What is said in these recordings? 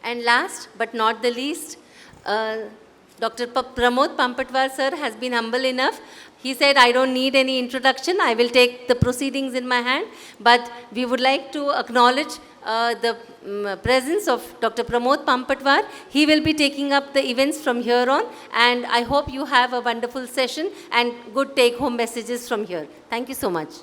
And last but not the least, Dr. Pramod Pampatwar sir has been humble enough. He said, I don't need any introduction. I will take the proceedings in my hand. But we would like to acknowledge the presence of Dr. Pramod Pampatwar. He will be taking up the events from here on. And I hope you have a wonderful session and good take-home messages from here. Thank you so much.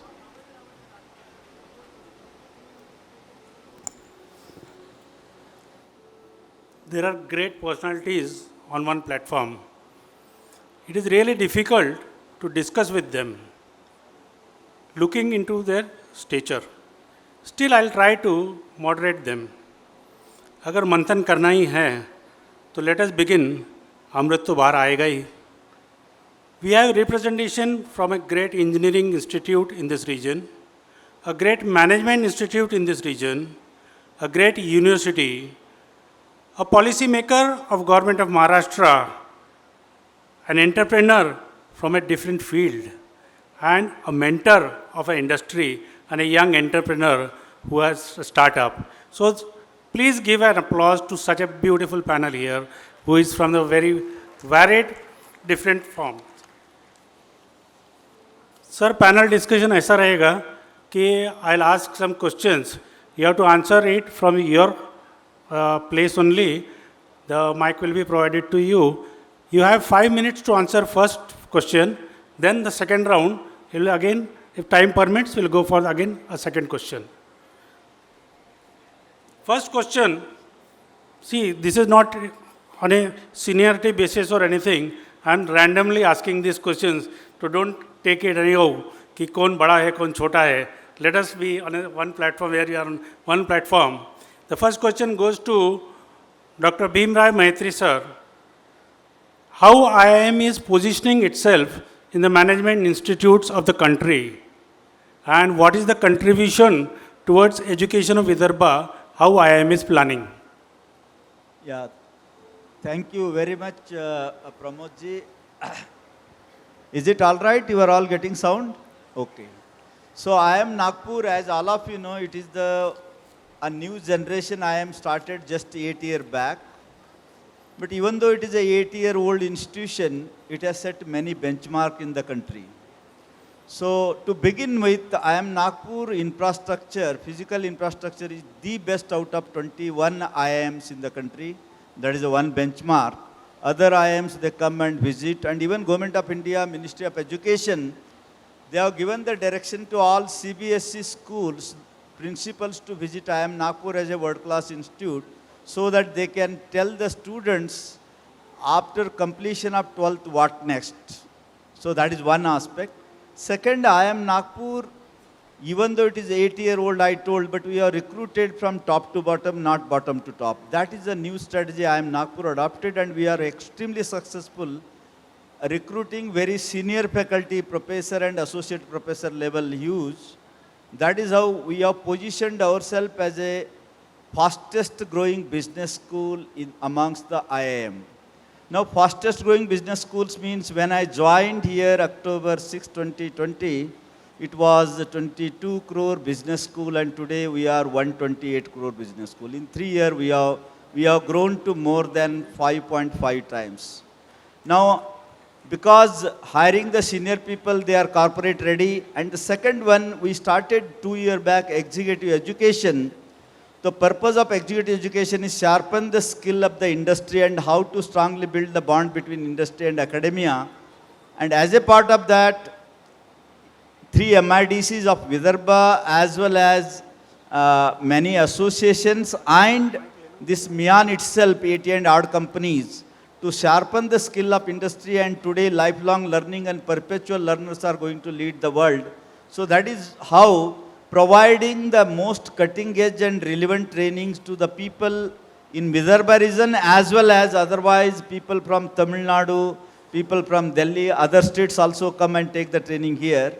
There are great personalities on one platform. It is really difficult to discuss with them, looking into their stature. Still, I'll try to moderate them. अगर मंथन करना ही है, तो let us begin. अमृत तो बाहर आएगा ही. We have representation from a great engineering institute in this region, a great management institute in this region, a great university, a policy maker of Government of Maharashtra, an entrepreneur from a different field, and a mentor of an industry and a young entrepreneur who has a startup. So please give an applause to such a beautiful panel here, who is from the very varied, different forms. Sir, panel discussion ऐसा रहेगा कि I'll ask some questions. You have to answer it from your place only. The mic will be provided to you. You have 5 minutes to answer first question. Then the second round, will again, if time permits, we'll go for again a second question. First question, see, this is not on a seniority basis or anything. I'm randomly asking these questions, so don't take it anyhow, कि कौन बड़ा है, कौन छोटा है. Let us be on one platform where you are on one platform. The first question goes to Dr. Bhimrai Maitri sir. How IIM is positioning itself in the management institutes of the country, and what is the contribution towards education of Vidarbha, how IIM is planning? Yeah, thank you very much, Pramod ji. Is it all right? You are all getting sound? Okay. So IIM Nagpur, as all of you know, it is a new generation IIM started just 8 years back. But even though it is a 8-year-old institution, it has set many benchmarks in the country. So to begin with, IIM Nagpur infrastructure, physical infrastructure is the best out of 21 IIMs in the country. That is the one benchmark. Other IIMs, they come and visit, and even Government of India, Ministry of Education, they have given the direction to all CBSE schools, principals to visit IIM Nagpur as a world-class institute, so that they can tell the students after completion of 12th what next. So that is one aspect. Second, IIM Nagpur, even though it is 8-year-old, I told, but we are recruited from top to bottom, not bottom to top. That is a new strategy IIM Nagpur adopted, and we are extremely successful recruiting very senior faculty, professor and associate professor level huge. That is how we have positioned ourselves as a fastest growing business school amongst the IIM. Now, fastest growing business schools means when I joined here October 6, 2020, it was a 22 crore business school, and today we are 128 crore business school. In 3 years, we have grown to more than 5.5 times. Now, because hiring the senior people, they are corporate ready. And the second one, we started 2 years back, executive education. The purpose of executive education is sharpen the skill of the industry and how to strongly build the bond between industry and academia. And as a part of that, 3 MIDCs of Vidarbha, as well as many associations and this MIAN itself, 80 and odd companies, to sharpen the skill of industry. And today lifelong learning and perpetual learners are going to lead the world. So that is how providing the most cutting edge and relevant trainings to the people in Vidarbha region, as well as otherwise people from Tamil Nadu, people from Delhi, other states also come and take the training here.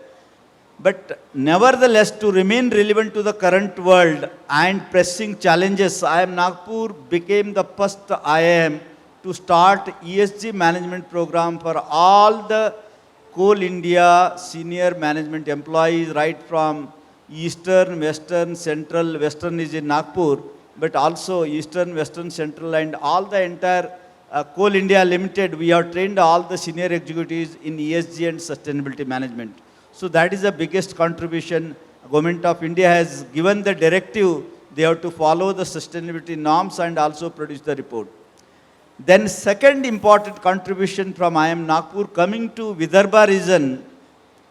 But nevertheless, to remain relevant to the current world and pressing challenges, IIM Nagpur became the first IIM to start ESG management program for all the Coal India senior management employees, right from Eastern, Western, Central, Western is in Nagpur. but also Eastern, Western, Central, and all the entire Coal India Limited. We have trained all the senior executives in ESG and sustainability management. So that is the biggest contribution. Government of India has given the directive, they have to follow the sustainability norms and also produce the report. Then second important contribution from IIM Nagpur, coming to Vidarbha region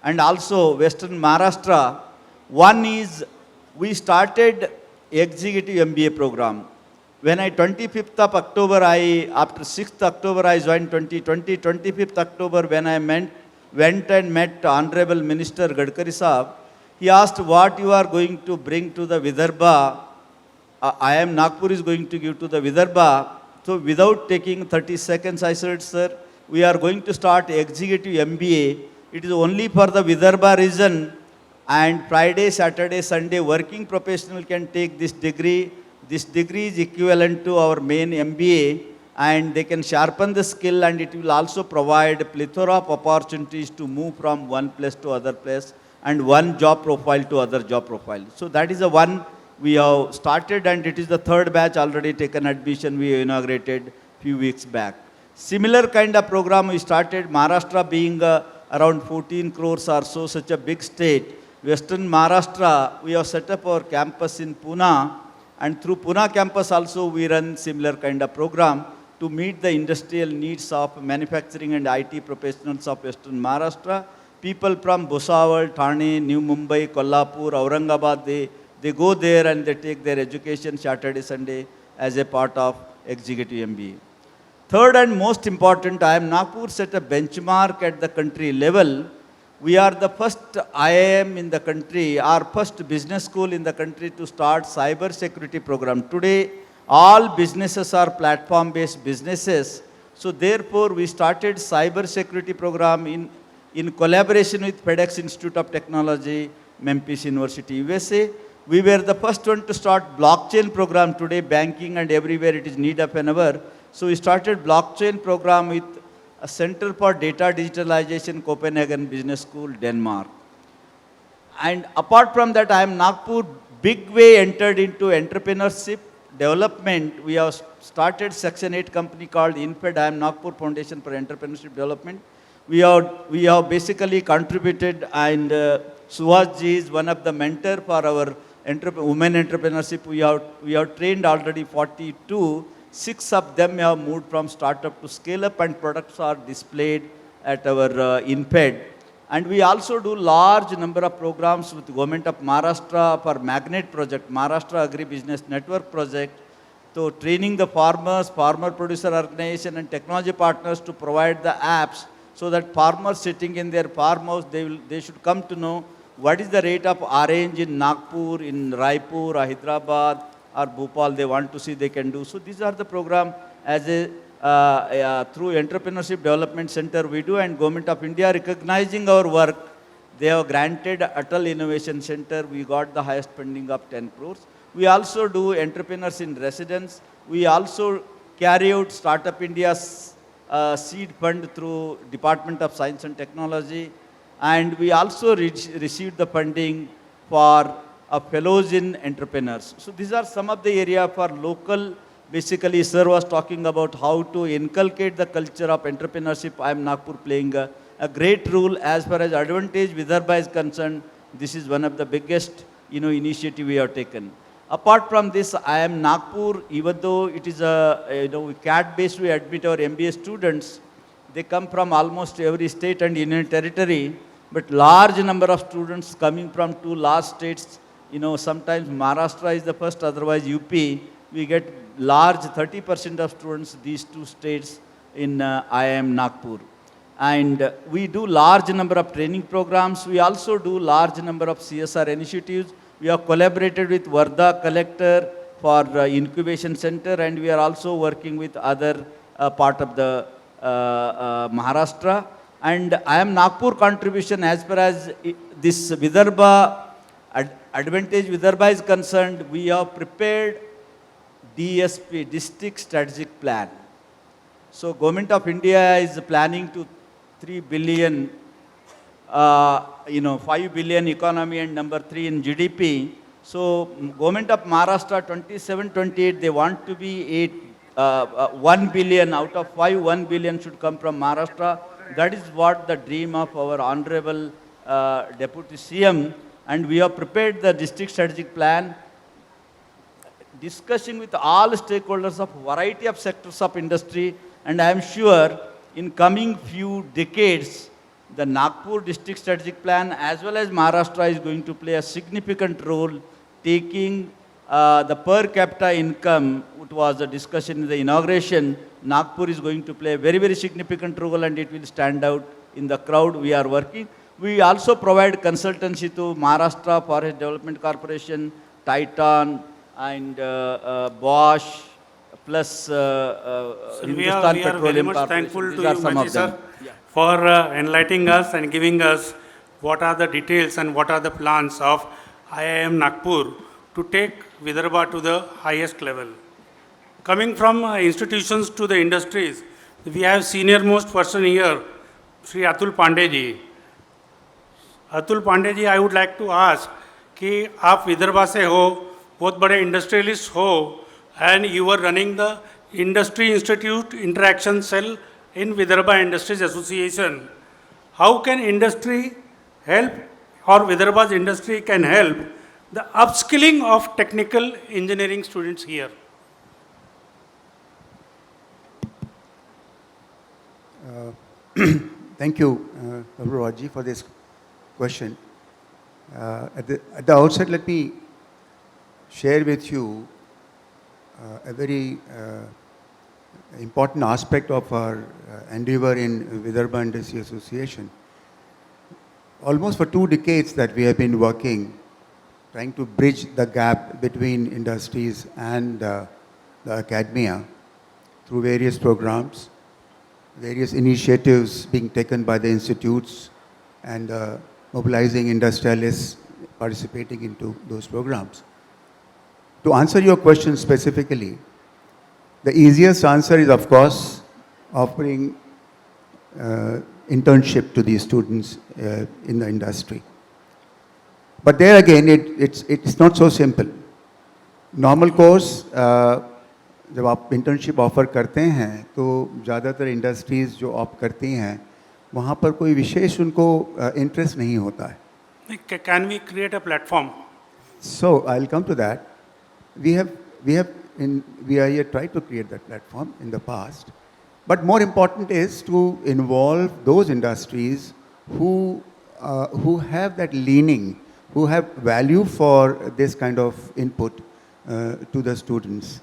and also Western Maharashtra. One is we started executive MBA program. When 25th of October, after 6th October I joined 2020, 25th October when I went and met Honorable Minister Gadkari Saab, he asked what you are going to bring to the Vidarbha, IIM Nagpur is going to give to the Vidarbha. So without taking 30 seconds, I said, sir, we are going to start executive MBA. It is only for the Vidarbha region, and Friday, Saturday, Sunday, working professional can take this degree. This degree is equivalent to our main MBA, and they can sharpen the skill, and it will also provide a plethora of opportunities to move from one place to other place and one job profile to other job profile. So that is the one we have started, and it is the third batch already taken admission. We inaugurated few weeks back. Similar kind of program we started, Maharashtra being around 14 crores or so, such a big state. Western Maharashtra, we have set up our campus in Pune, and through Pune campus also we run similar kind of program to meet the industrial needs of manufacturing and IT professionals of Western Maharashtra. People from Bhusawal, Thane, New Mumbai, Kolhapur, Aurangabad, they go there and they take their education Saturday, Sunday as a part of executive MBA. Third and most important, IIM Nagpur set a benchmark at the country level. We are the first IIM in the country, our first business school in the country to start cyber security program. Today, all businesses are platform-based businesses. So therefore, we started cyber security program in collaboration with FedEx Institute of Technology, Memphis University, USA. We were the first one to start blockchain program. Today, banking and everywhere it is need of an hour. So we started blockchain program with a Center for Data Digitalization, Copenhagen Business School, Denmark. And apart from that, IIM Nagpur big way entered into entrepreneurship development. We have started Section 8 company called INFED, IIM Nagpur Foundation for Entrepreneurship Development. We have basically contributed, and Suhas ji is one of the mentor for our women entrepreneurship. We have trained already 42. 6 of them have moved from startup to scale up, and products are displayed at our INFED. And we also do large number of programs with the government of Maharashtra for Magnet project, Maharashtra Agri-Business Network project. So training the farmers, farmer producer organization and technology partners to provide the apps so that farmers sitting in their farmhouse, they should come to know what is the rate of orange in Nagpur, in Raipur, or Hyderabad, or Bhopal. They want to see, they can do. So these are the program as a through Entrepreneurship Development Center we do, and Government of India recognizing our work, they have granted Atal Innovation Center. We got the highest funding of 10 crores. We also do entrepreneurs in residence. We also carry out Startup India's seed fund through Department of Science and Technology. And we also received the funding for fellows in entrepreneurs. So these are some of the area for local. Basically, sir was talking about how to inculcate the culture of entrepreneurship. IIM Nagpur playing a great role as far as Advantage Vidarbha is concerned. This is one of the biggest initiative we have taken. Apart from this, IIM Nagpur, even though it is a CAT based, we admit our MBA students. They come from almost every state and union territory, but large number of students coming from 2 large states. Sometimes Maharashtra is the first, otherwise UP. We get large 30% of students, these 2 states in IIM Nagpur. And we do large number of training programs. We also do large number of CSR initiatives. We have collaborated with Varda Collector for Incubation Center, and we are also working with other part of the Maharashtra. And IIM Nagpur contribution as far as this Vidarbha, Advantage Vidarbha is concerned, we have prepared DSP, District Strategic Plan. So Government of India is planning to 3 billion, 5 billion economy and number 3 in GDP. So government of Maharashtra 27-28, they want to be 1 billion out of 5, 1 billion should come from Maharashtra. That is what the dream of our honorable Deputy CM, and we have prepared the district strategic plan, discussing with all stakeholders of variety of sectors of industry, and I am sure in coming few decades, the Nagpur district strategic plan as well as Maharashtra is going to play a significant role, taking the per capita income, which was a discussion in the inauguration. Nagpur is going to play a very, very significant role, and it will stand out in the crowd. We are working. We also provide consultancy to Maharashtra Forest Development Corporation, Titan, and Bosch, plus Hindustan we are very Petroleum much Corporation. thankful These to are you, some Machi of them. sir, for enlightening us and giving us what are the details and what are the plans of IIM Nagpur to take Vidarbha to the highest level. Coming from institutions to the industries, we have senior most person here, Sri Atul Pandey ji. Atul Pandey ji, I would like to ask कि आप विदर्भा से हो, बहुत बड़े industrialist हो, and you are running the industry institute interaction cell in Vidarbha industries association. How can industry help और Vidarbha's industry can help the upskilling of technical engineering students here? Thank you, Dr. Raji, for this question. At the outset, let me share with you a very important aspect of our endeavor in Vidarbha Industry Association. Almost for 2 decades that we have been working, trying to bridge the gap between industries and the academia through various programs, various initiatives being taken by the institutes, and mobilizing industrialists participating into those programs. To answer your question specifically, the easiest answer is, of course, offering internship to these students in the industry. But there again, it's not so simple. Normal course, जब आप internship offer करते हैं तो ज़्यादातर industries जो opt करती हैं वहाँ पर कोई विशेष उनको इंटरेस्ट नहीं होता है. Can we create a platform? So I'll come to that. We are here tried to create that platform in the past, but more important is to involve those industries who have that leaning, who have value for this kind of input to the students.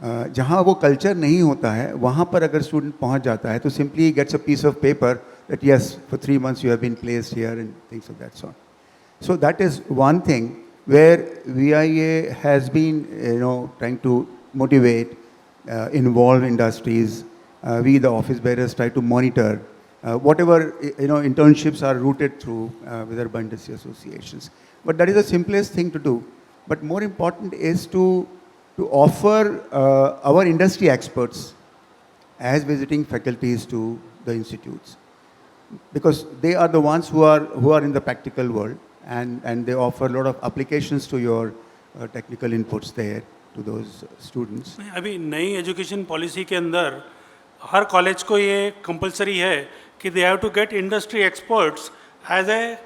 जहाँ वो culture नहीं होता है वहाँ पर अगर student पहुँच जाता है तो simply gets a piece of paper that yes, for 3 months you have been placed here and things of that sort. So that is one thing where VIA has been, trying to motivate, involve industries. We, the office bearers, try to monitor whatever internships are routed through Vidarbha Industry Associations. But that is the simplest thing to do. But more important is to offer our industry experts as visiting faculties to the institutes, because they are the ones who are in the practical world, and they offer a lot of applications to your technical inputs there to those students. अभी नई education policy के अंदर हर college को ये compulsory है कि they have to get industry experts as a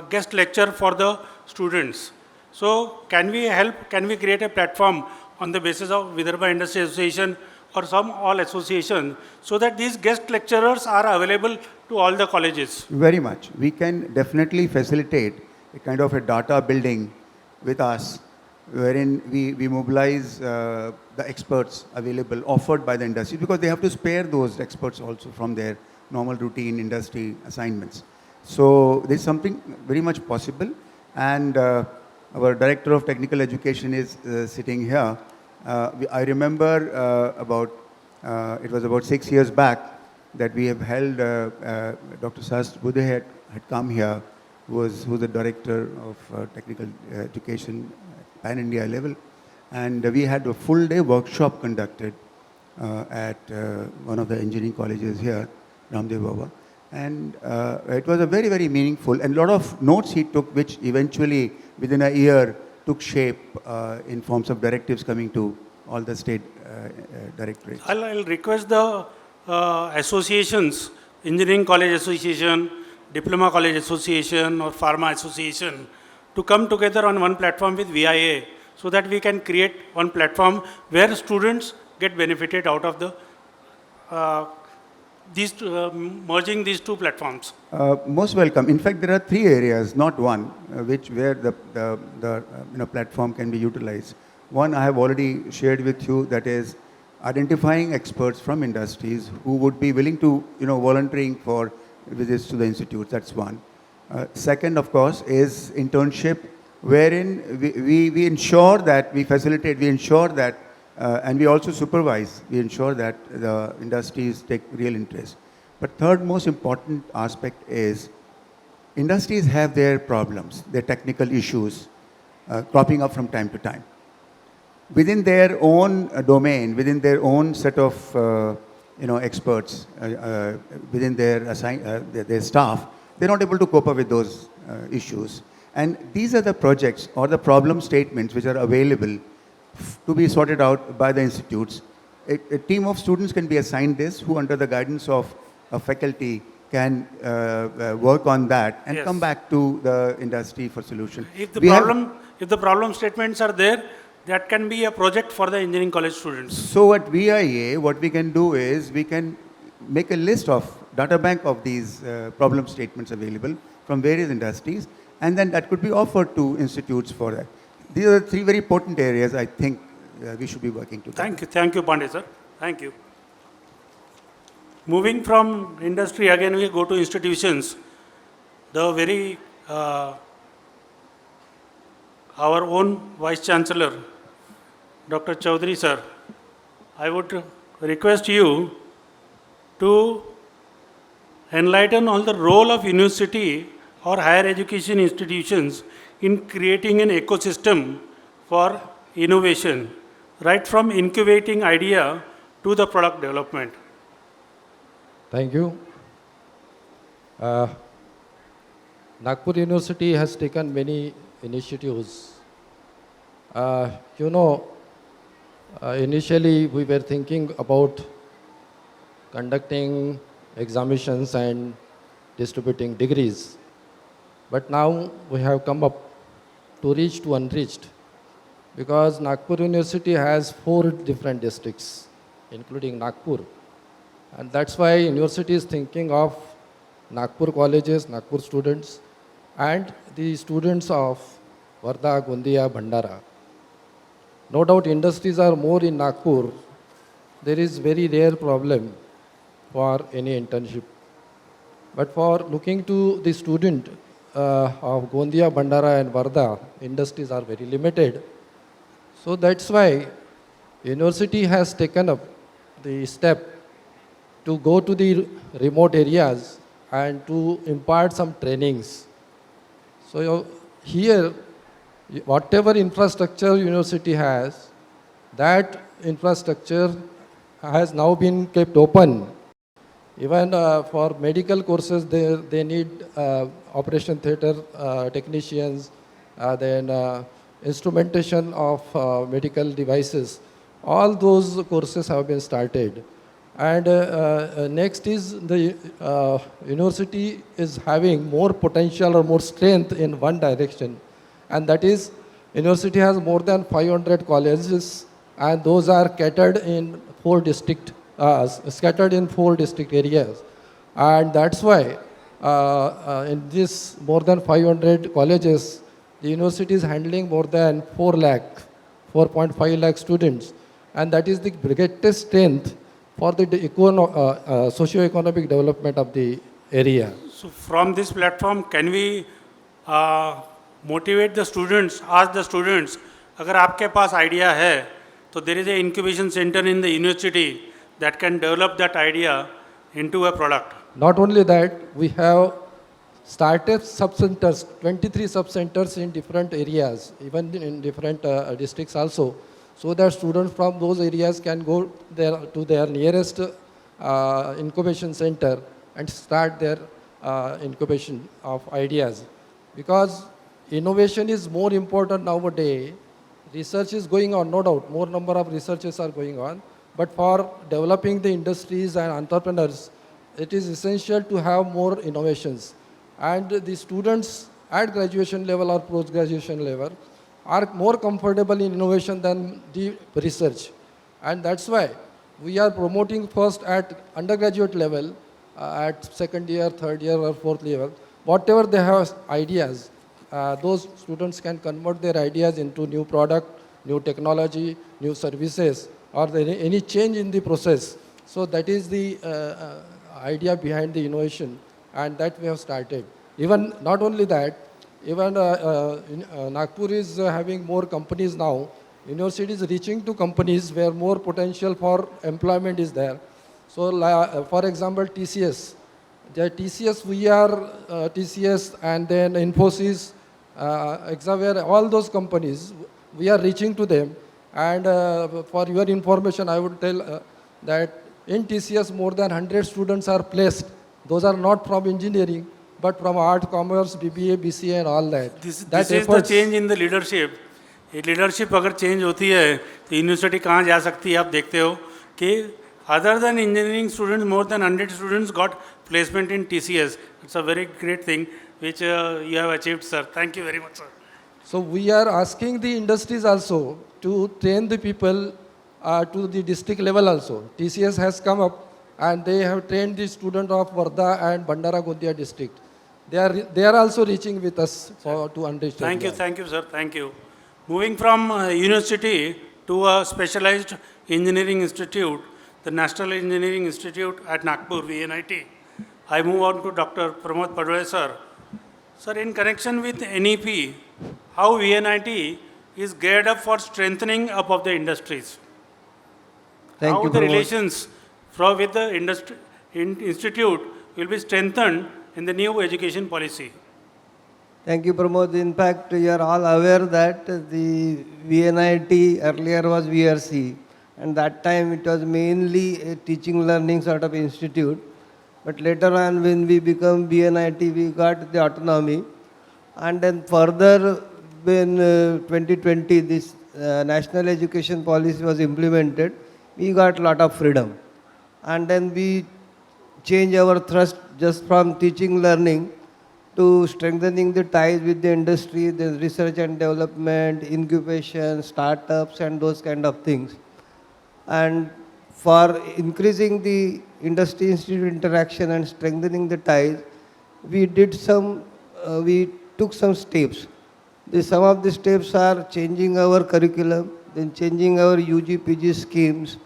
guest lecture for the students. So can we help? Can we create a platform on the basis of Vidarbha Industry Association or some all associations so that these guest lecturers are available to all the colleges? Very much. We can definitely facilitate a kind of a data building with us, wherein we mobilize the experts available, offered by the industry, because they have to spare those experts also from their normal routine industry assignments. So there's something very much possible, and our Director of Technical Education is sitting here. I remember it was about 6 years back that we have held, Dr. Sast Budhe had come here, who's the Director of Technical Education pan-India level. And we had a full-day workshop conducted at one of the engineering colleges here, Ramdev Baba. And it was a very, very meaningful, and a lot of notes he took, which eventually within a year took shape in forms of directives coming to all the state directorates. I'll request the associations, Engineering College Association, Diploma College Association or Pharma Association to come together on one platform with VIA so that we can create one platform where students get benefited out of the merging these two platforms. Most welcome. In fact, there are 3 areas, not one, where the platform can be utilized. One I have already shared with you, that is identifying experts from industries who would be willing to, volunteering for visits to the institutes. That's one. Second, of course, is internship, wherein we ensure that we facilitate, we ensure that, and we also supervise, we ensure that the industries take real interest. But third most important aspect is industries have their problems, their technical issues cropping up from time to time. Within their own domain, within their own set of experts, within their staff, they're not able to cope up with those issues. And these are the projects or the problem statements which are available to be sorted out by the institutes. A team of students can be assigned this, who under the guidance of a faculty can work on that and come back to the industry for solution. If the problem statements are there, that can be a project for the engineering college students. So at VIA, what we can do is we can make a list of data bank of these problem statements available from various industries, and then that could be offered to institutes for that. These are 3 very important areas I think we should be working together. Thank you, Pandey sir. Thank you. Moving from industry, again we go to institutions. The very, our own Vice Chancellor, Dr. Chaudhary sir, I would request you to enlighten on the role of university or higher education institutions in creating an ecosystem for innovation, right from incubating idea to the product development. Thank you. Nagpur University has taken many initiatives. Initially we were thinking about conducting examinations and distributing degrees. But now we have come up to reach to unreached, because Nagpur University has 4 different districts, including Nagpur. And that's why university is thinking of Nagpur colleges, Nagpur students, and the students of Wardha, Gondia, Bhandara. No doubt industries are more in Nagpur. There is very rare problem for any internship. But for looking to the student of Gondia, Bhandara and Wardha, industries are very limited. So that's why university has taken up the step to go to the remote areas and to impart some trainings. So here, whatever infrastructure university has, that infrastructure has now been kept open. Even for medical courses, they need operation theatre technicians, then instrumentation of medical devices. All those courses have been started. And next is the university is having more potential or more strength in one direction. And that is, university has more than 500 colleges, and those are catered in 4 district, scattered in 4 district areas. And that's why in this more than 500 colleges, the university is handling more than 4.5 lakh students. And that is the greatest strength for the socio-economic development of the area. So from this platform, can we motivate the students, ask the students, अगर आपके पास idea है, तो there is a incubation center in the university that can develop that idea into a product. Not only that, we have started sub-centers, 23 sub-centers in different areas, even in different districts also, so that students from those areas can go there to their nearest incubation center and start their incubation of ideas. Because innovation is more important nowadays. Research is going on, no doubt. More number of researches are going on. But for developing the industries and entrepreneurs, it is essential to have more innovations. And the students at graduation level or post-graduation level are more comfortable in innovation than the research. And that's why we are promoting first at undergraduate level, at second year, third year or fourth level, whatever they have ideas, those students can convert their ideas into new product, new technology, new services, or any change in the process. So that is the idea behind the innovation, and that we have started. Even not only that, even Nagpur is having more companies now. University is reaching to companies where more potential for employment is there. So, for example, TCS. The TCS, we are TCS, and then Infosys, Exaware, all those companies, we are reaching to them. And for your information, I would tell that in TCS, more than 100 students are placed. Those are not from engineering, but from art, commerce, BBA, BCA, and all that. This is the change in the leadership. ये leadership अगर change होती है तो university कहाँ जा सकती है आप देखते हो कि other than engineering students more than 100 students got placement in TCS. It's a very great thing which you have achieved, sir. Thank you very much, sir. So we are asking the industries also to train the people to the district level also. TCS has come up and they have trained the student of Varda and Bandara Gondia district. They are also reaching with us to understand. Thank you, sir. Thank you. Moving from university to a specialized engineering institute, the National Engineering Institute at Nagpur, VNIT. I move on to Dr. Pramod Padway, sir. Sir, in connection with NEP, how VNIT is geared up for strengthening up of the industries? Thank how you, the Pramod. relations with the institute will be strengthened in the new education policy? Thank you, Pramod. In fact, you are all aware that the VNIT earlier was VRC, and that time it was mainly a teaching learning sort of institute. But later on, when we become VNIT, we got the autonomy. And then further, when 2020, this national education policy was implemented, we got a lot of freedom. And then we changed our thrust just from teaching learning to strengthening the ties with the industry, the research and development, incubation, startups, and those kind of things. And for increasing the industry-institute interaction and strengthening the ties, we took some steps. Some of the steps are changing our curriculum, then changing our UG, PG schemes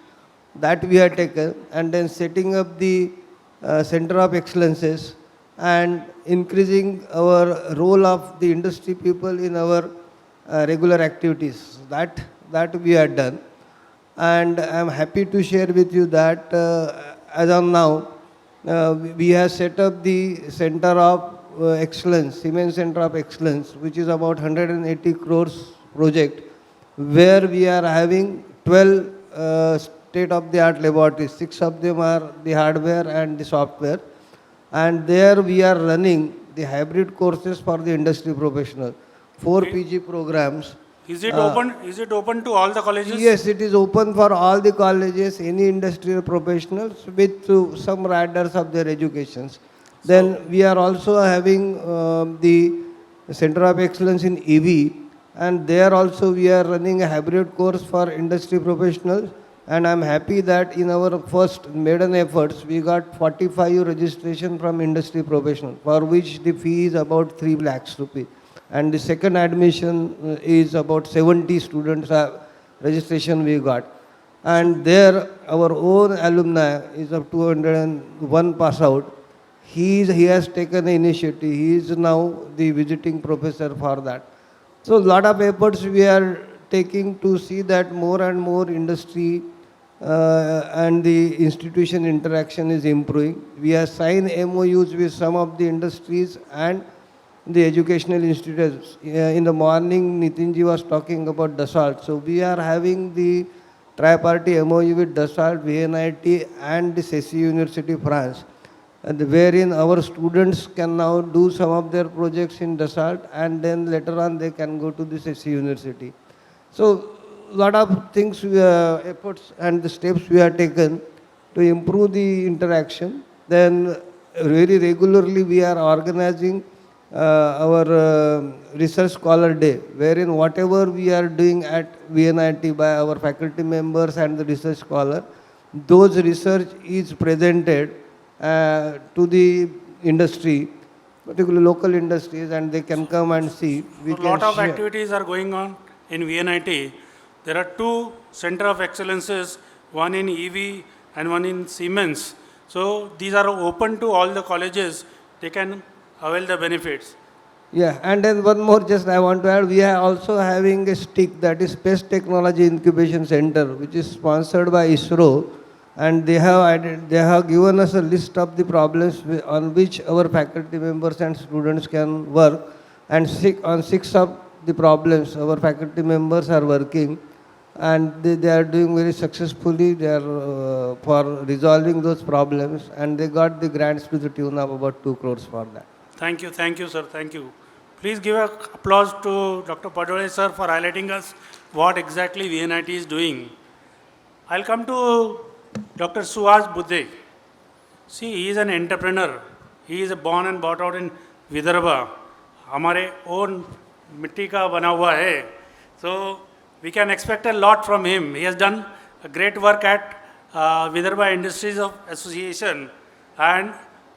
that we have taken, and then setting up the Center of Excellences and increasing our role of the industry people in our regular activities. That we have done. And I am happy to share with you that as of now, we have set up the Center of Excellence, Cement Center of Excellence, which is about 180 crores project, where we are having 12 state-of-the-art laboratories. 6 of them are the hardware and the software. And there we are running the hybrid courses for the industry professional, 4 PG programs. Is it open? Is it open to all the colleges? Yes, it is open for all the colleges, any industrial professionals with some riders of their educations. Then we are also having the Center of Excellence in EV, and there also we are running a hybrid course for industry professionals. And I am happy that in our first maiden efforts, we got 45 registration from industry professionals, for which the fee is about 3 lakhs rupees. And the second admission is about 70 students registration we got. And there our own alumni is of 201 pass out. He has taken the initiative. He is now the visiting professor for that. So a lot of efforts we are taking to see that more and more industry and the institution interaction is improving. We have signed MOUs with some of the industries and the educational institutes. In the morning, Nitinji was talking about Dassault. So we are having the tri-party MOU with Dassault, VNIT and the CESI University France. and wherein our students can now do some of their projects in Dasart, and then later on they can go to this SC University. So, lot of things, efforts and the steps we have taken to improve the interaction. Then very regularly we are organizing our research scholar day, wherein whatever we are doing at VNIT by our faculty members and the research scholar, those research is presented to the industry, particularly local industries, and they can come and see. We A can lot of share. activities are going on in VNIT. There are two center of excellences, one in EV and one in Siemens. So these are open to all the colleges. They can avail the benefits. Yeah, and then one more just I want to add, we are also having a stick, that is Space Technology Incubation Center, which is sponsored by ISRO, and they have given us a list of the problems on which our faculty members and students can work, and on 6 of the problems our faculty members are working, and they are doing very successfully. They are for resolving those problems, and they got the grants to the tune of about 2 crores for that. Thank you, sir, thank you. Please give a applause to Dr. Padole sir for highlighting us what exactly VNIT is doing. I'll come to Dr. Suhas Budde. See, he is an entrepreneur. He is born and brought out in Vidarbha. हमारे own मिट्टी का बना हुआ है. So we can expect a lot from him. He has done a great work at Vidarbha Industries of Association, and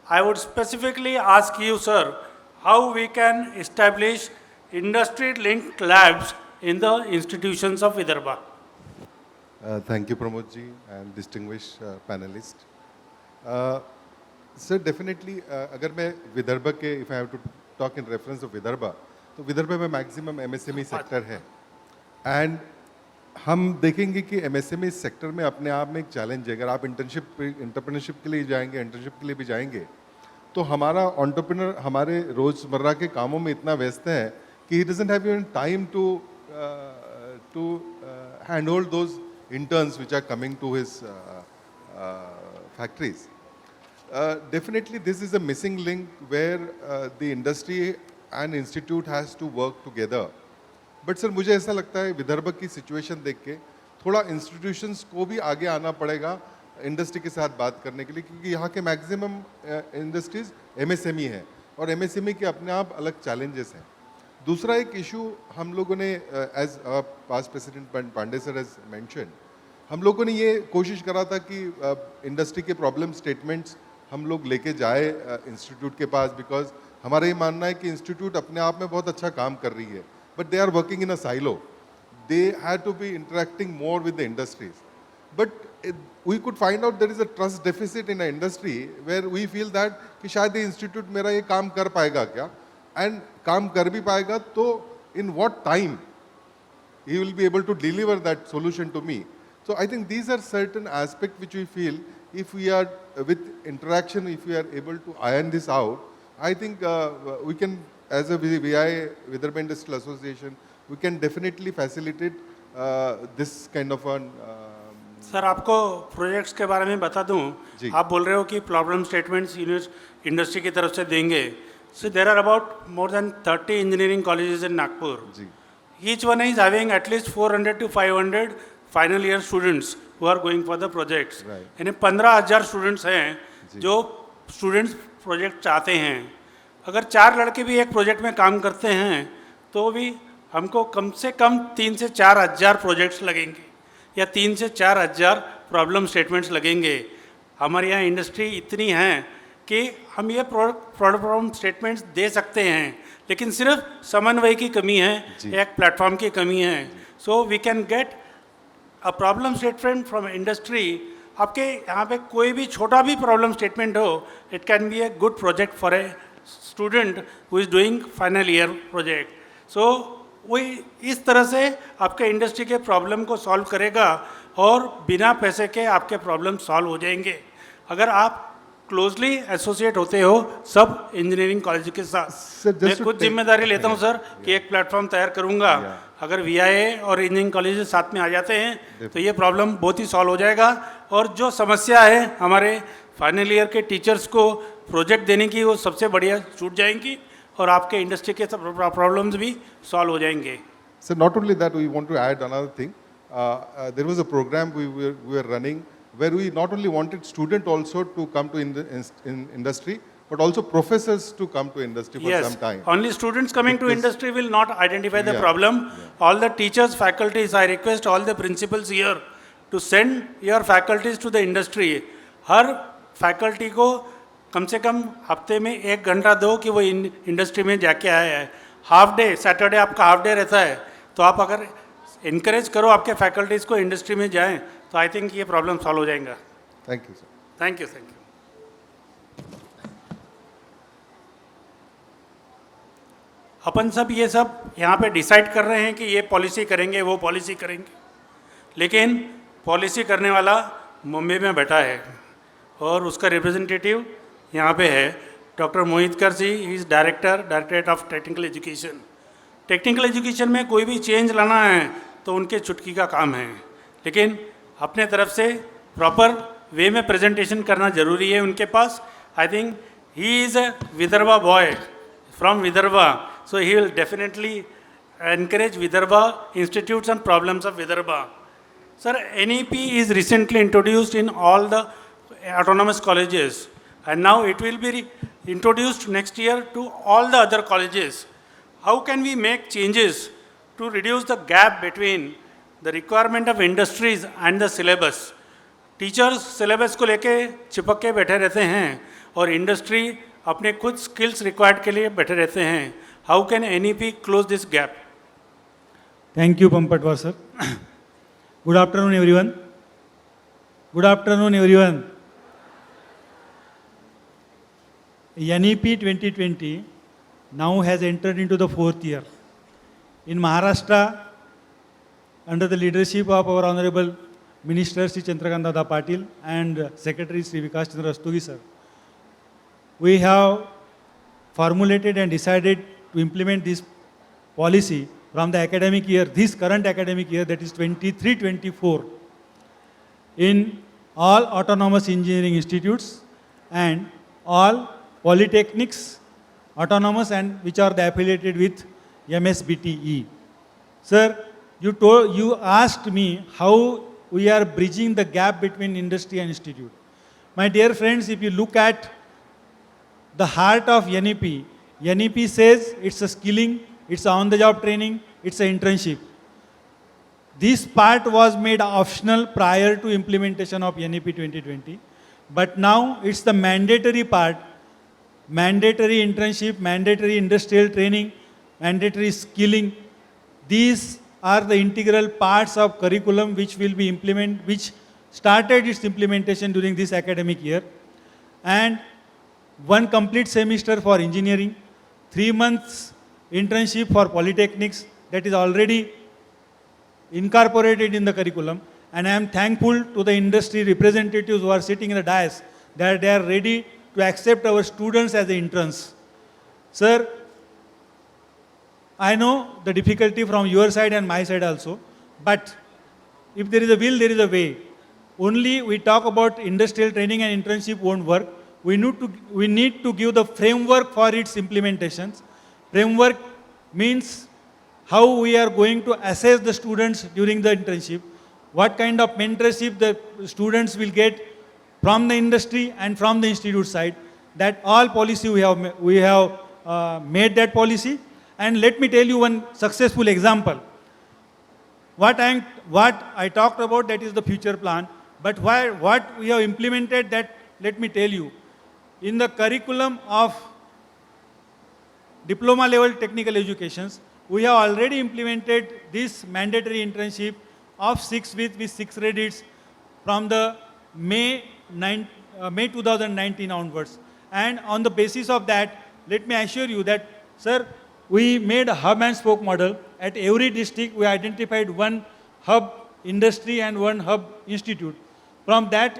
I would specifically ask you, sir, how we can establish industry-linked labs in the institutions of Vidarbha. Thank you, Pramod ji, and distinguished panelists. Sir, definitely, अगर मैं विदर्भ के, if I have to talk in reference of Vidarbha, तो विदर्भ में maximum MSME sector है, and हम देखेंगे कि MSME sector में अपने आप में एक चैलेंज है. अगर आप इंटरप्रेन्योरशिप के लिए जाएंगे, इंटर्नशिप के लिए भी जाएंगे, तो हमारा एंटरप्रेन्योर हमारे रोज़मर्रा के कामों में इतना व्यस्त है कि he doesn't have even time to handhold those interns which are coming to his factories. Definitely, this is a missing link where the industry and institute has to work together. But sir मुझे ऐसा लगता है विदर्भ की situation देख के थोड़ा institutions को भी आगे आना पड़ेगा इंडस्ट्री के साथ बात करने के लिए, क्योंकि यहाँ के मैक्सिमम इंडस्ट्रीज एमएसएमई है और एमएसएमई के अपने आप अलग चैलेंजेस हैं. दूसरा एक इशू हम लोगों ने as past president Pandey sir as mention, हम लोगों ने ये कोशिश करा था कि इंडस्ट्री के प्रॉब्लम स्टेटमेंट्स हम लोग लेके जाए इंस्टीट्यूट के पास, बिकॉज हमारा ये मानना है कि इंस्टीट्यूट अपने आप में बहुत अच्छा काम कर रही है, but they are working in a silo. They had to be interacting more with the industries. But we could find out there is a trust deficit in the industry where we feel that कि शायद ये institute मेरा ये काम कर पाएगा क्या, and काम कर भी पाएगा तो in what time he will be able to deliver that solution to me. So I think these are certain aspects which we feel if we are with interaction, if we are able to iron this out, I think we can, as a VI, Vidarbha Industrial Association, we can definitely facilitate this kind of an. Sir आपको projects के बारे में बता दूं, आप बोल रहे हो कि प्रॉब्लम स्टेटमेंट्स इंडस्ट्री की तरफ से देंगे. So there are about more than 30 engineering colleges in Nagpur. Each one is having at least 400 to 500 final year students who are going for the projects. यानी 15,000 स्टूडेंट्स हैं जो स्टूडेंट्स प्रोजेक्ट चाहते हैं. अगर 4 लड़के भी एक प्रोजेक्ट में काम करते हैं तो भी हमको कम से कम 3 से 4 हज़ार प्रोजेक्ट्स लगेंगे या 3 से 4 हज़ार प्रॉब्लम स्टेटमेंट्स लगेंगे. हमारे यहाँ इंडस्ट्री इतनी है कि हम ये प्रॉब्लम स्टेटमेंट्स दे सकते हैं, लेकिन सिर्फ समन्वय की कमी है, एक प्लेटफॉर्म की कमी है. So we can get a problem statement from industry. आपके यहाँ पे कोई भी छोटा भी प्रॉब्लम स्टेटमेंट हो, it can be a good project for a student who is doing final year project. So वही इस तरह से आपके इंडस्ट्री के प्रॉब्लम को सॉल्व करेगा और बिना पैसे के आपके प्रॉब्लम सॉल्व हो जाएंगे अगर आप क्लोजली एसोसिएट होते हो सब इंजीनियरिंग कॉलेज के साथ. मैं खुद जिम्मेदारी लेता हूं सर कि एक प्लेटफॉर्म तैयार करूंगा. अगर वीआईए और इंजीनियरिंग कॉलेज साथ में आ जाते हैं तो ये प्रॉब्लम बहुत ही सॉल्व हो जाएगा. और जो समस्या है हमारे फाइनल ईयर के टीचर्स को प्रोजेक्ट देने की वो सबसे बढ़िया छूट जाएंगी और आपके इंडस्ट्री के सब प्रॉब्लम्स भी सॉल्व हो जाएंगे. So not only that, we want to add another thing. There was a program we were running where we not only wanted students also to come to in industry, but also professors to come to industry for some time. Only students coming to industry will not identify the Yeah, problem. yeah. All the teachers, faculties, I request all the principals here to send your faculties to the industry. Her faculty को कम से कम हफ्ते में 1 घंटा दो कि वो industry में जाके आया है. हाफ डे, सैटरडे आपका हाफ डे रहता है, तो आप अगर इनकरेज करो आपके फैकल्टीज़ को इंडस्ट्री में जाएं, तो आई थिंक ये प्रॉब्लम सॉल्व हो जाएगा. Thank you, sir. Thank you, thank you. अपन सब ये सब यहाँ पे डिसाइड कर रहे हैं कि ये पॉलिसी करेंगे, वो पॉलिसी करेंगे, लेकिन पॉलिसी करने वाला मुंबई में बैठा है और उसका रिप्रेजेंटेटिव यहाँ पे है doctor Mohitkar ji. He is directorate of technical education. Technical education में कोई भी चेंज लाना है तो उनके चुटकी का काम है, लेकिन अपने तरफ से प्रॉपर वे में प्रेजेंटेशन करना ज़रूरी है उनके पास. I think he is a Vidarbha boy from Vidarbha, so he will definitely encourage Vidarbha institutes and problems of Vidarbha. Sir, NEP is recently introduced in all the autonomous colleges, and now it will be introduced next year to all the other colleges. How can we make changes to reduce the gap between the requirement of industries and the syllabus? Teachers syllabus को लेके चिपक के बैठे रहते हैं और industry अपने खुद स्किल्स रिक्वायर्ड के लिए बैठे रहते हैं. How can NEP close this gap? Thank you, Pampatwar sir. Good afternoon, everyone. Good afternoon, everyone. NEP 2020 now has entered into the 4th year. In Maharashtra, under the leadership of our Honorable Minister Sri Chandrakantada Patil and Secretary Sri Vikas Chandra Rastogi sir, we have formulated and decided to implement this policy from the academic year, this current academic year, that is 23-24, in all autonomous engineering institutes and all polytechnics, autonomous and which are affiliated with MSBTE. Sir, you asked me how we are bridging the gap between industry and institute. My dear friends, if you look at the heart of NEP, NEP says it's a skilling, it's on-the-job training, it's an internship. This part was made optional prior to implementation of NEP 2020, but now it's the mandatory part, mandatory internship, mandatory industrial training, mandatory skilling. These are the integral parts of curriculum which will be implemented, which started its implementation during this academic year. And 1 complete semester for engineering, 3 months internship for polytechnics, that is already incorporated in the curriculum. And I am thankful to the industry representatives who are sitting in the dais that they are ready to accept our students as interns. Sir, I know the difficulty from your side and my side also, but if there is a will, there is a way. Only we talk about industrial training and internship won't work. We need to give the framework for its implementations. Framework means how we are going to assess the students during the internship, what kind of mentorship the students will get from the industry and from the institute side. That all policy we have made that policy. And let me tell you one successful example. What I talked about, that is the future plan, but what we have implemented, that let me tell you. In the curriculum of diploma level technical educations, we have already implemented this mandatory internship of 6 weeks with 6 credits from the May 2019 onwards. And on the basis of that, let me assure you that, sir, we made a hub and spoke model. At every district, we identified 1 hub industry and 1 hub institute. From that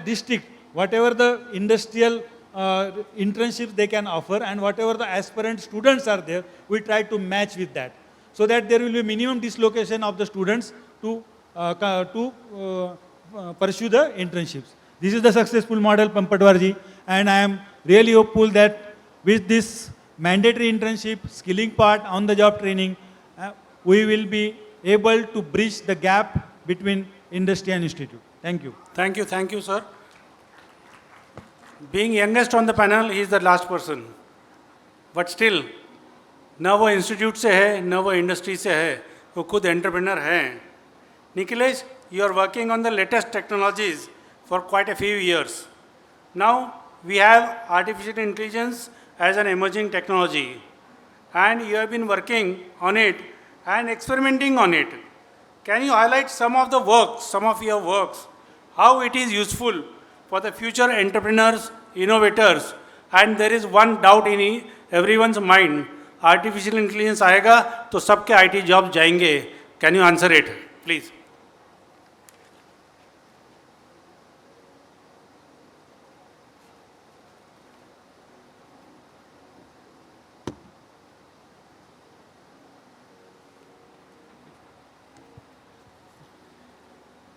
district, whatever the industrial internships they can offer and whatever the aspirant students are there, we try to match with that, so that there will be minimum dislocation of the students to pursue the internships. This is the successful model, Pampatwarji, and I am really hopeful that with this mandatory internship, skilling part, on-the-job training, we will be able to bridge the gap between industry and institute. Thank you. Thank you, sir. Being youngest on the panel, he is the last person. But still, न वो institute से है, न वो industry से है, वो खुद एंटरप्रेन्योर हैं. Nikhilesh, you are working on the latest technologies for quite a few years. Now, we have artificial intelligence as an emerging technology, and you have been working on it and experimenting on it. Can you highlight some of the works, some of your works, how it is useful for the future entrepreneurs, innovators? And there is one doubt in everyone's mind, artificial intelligence आएगा तो सबके IT jobs जाएंगे. Can you answer it, please?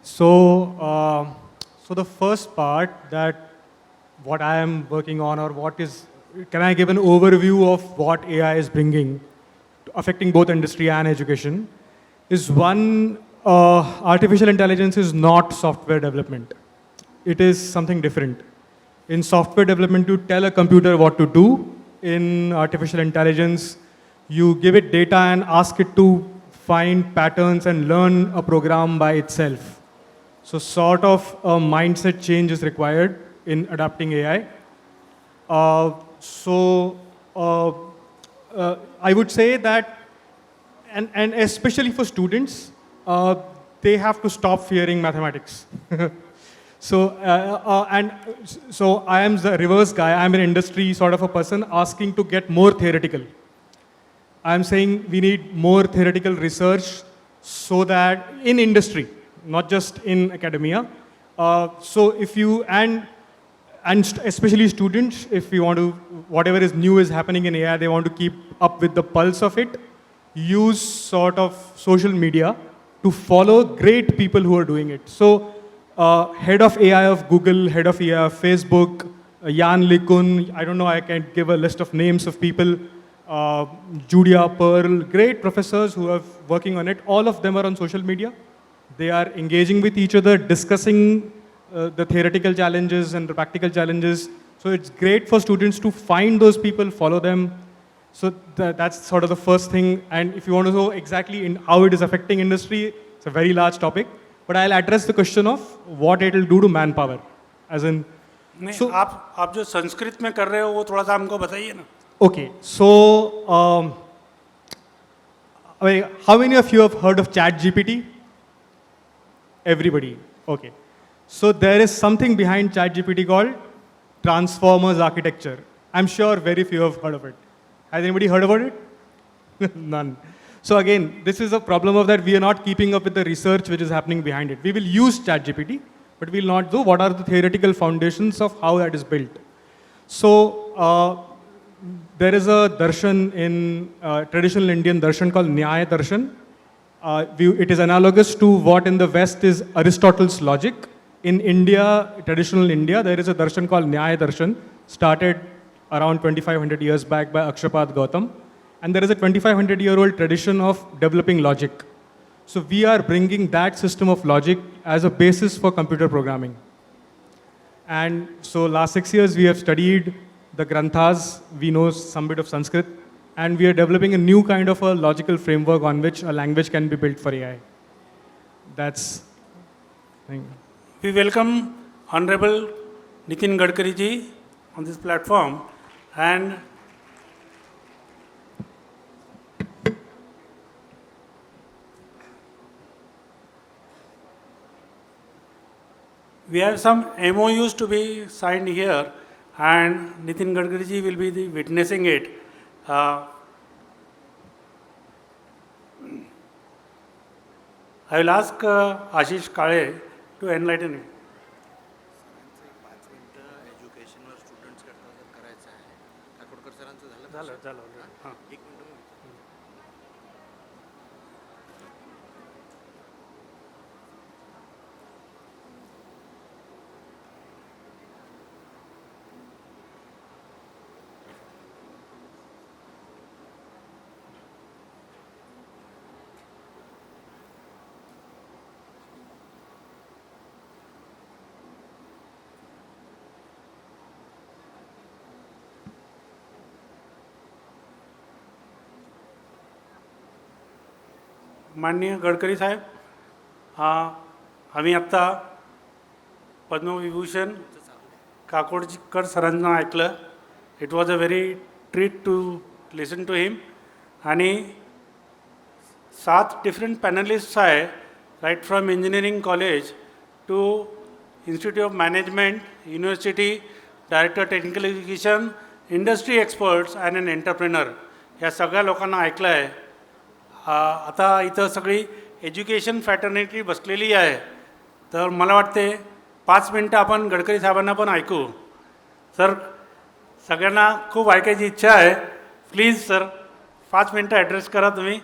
So the first part, that what I am working on, or what is, can I give an overview of what AI is bringing, affecting both industry and education, is one, artificial intelligence is not software development. It is something different. In software development, you tell a computer what to do. In artificial intelligence, you give it data and ask it to find patterns and learn a program by itself. So sort of a mindset change is required in adapting AI. I would say that, and especially for students, they have to stop fearing mathematics. So I am the reverse guy. I'm an industry sort of a person asking to get more theoretical. I'm saying we need more theoretical research so that in industry, not just in academia. So if you, and especially students, if you want to, whatever is new is happening in AI, they want to keep up with the pulse of it, use sort of social media to follow great people who are doing it. So head of AI of Google, head of AI of Facebook, Jan LeCun, I don't know, I can give a list of names of people, Julia Pearl, great professors who are working on it. All of them are on social media. They are engaging with each other, discussing the theoretical challenges and the practical challenges. So it's great for students to find those people, follow them. So that's sort of the first thing. And if you want to know exactly in how it is affecting industry, it's a very large topic. But I'll address the question of what it will do to manpower. As in, नहीं, so, आप जो संस्कृत में कर रहे हो वो थोड़ा सा हमको बताइए ना. Okay, so how many of you have heard of ChatGPT? Everybody. Okay. So there is something behind ChatGPT called Transformers architecture. I'm sure very few have heard of it. Has anybody heard about it? None. So again, this is a problem of that we are not keeping up with the research which is happening behind it. We will use ChatGPT, but we will not do what are the theoretical foundations of how that is built. So there is a darshan in traditional Indian darshan called Nyaya darshan. It is analogous to what in the West is Aristotle's logic. In India, traditional India, there is a darshan called Nyaya darshan, started around 2500 years back by Akshapad Gautam. And there is a 2500-year-old tradition of developing logic. So we are bringing that system of logic as a basis for computer programming. And so last 6 years, we have studied the granthas, we know some bit of Sanskrit, and we are developing a new kind of a logical framework on which a language can be built for AI. That's thing. We welcome Honorable Nitin Gadkari ji on this platform, and we have some MOUs to be signed here, and Nitin Gadkari ji will be witnessing it. I will ask Ashish Kale to enlighten it. माननीय गडकरी साहेब, आम्ही आत्ता पद्मविभूषण काकोडकर सरांना ऐकलं. It was a very treat to listen to him. आणि 7 different panelists आहे, right from engineering college to institute of management, university, director technical education, industry experts and an entrepreneur, या सगळ्या लोकांना ऐकलं आहे. आता इथं सगळी एज्युकेशन फॅटर्निटी बसलेली आहे. तर मला वाटते 5 मिनटं आपण गडकरी साहेबांना पण ऐकू. सर, सगळ्यांना खूप ऐकायची इच्छा आहे. प्लीज सर, 5 मिनटं ॲड्रेस करा तुम्ही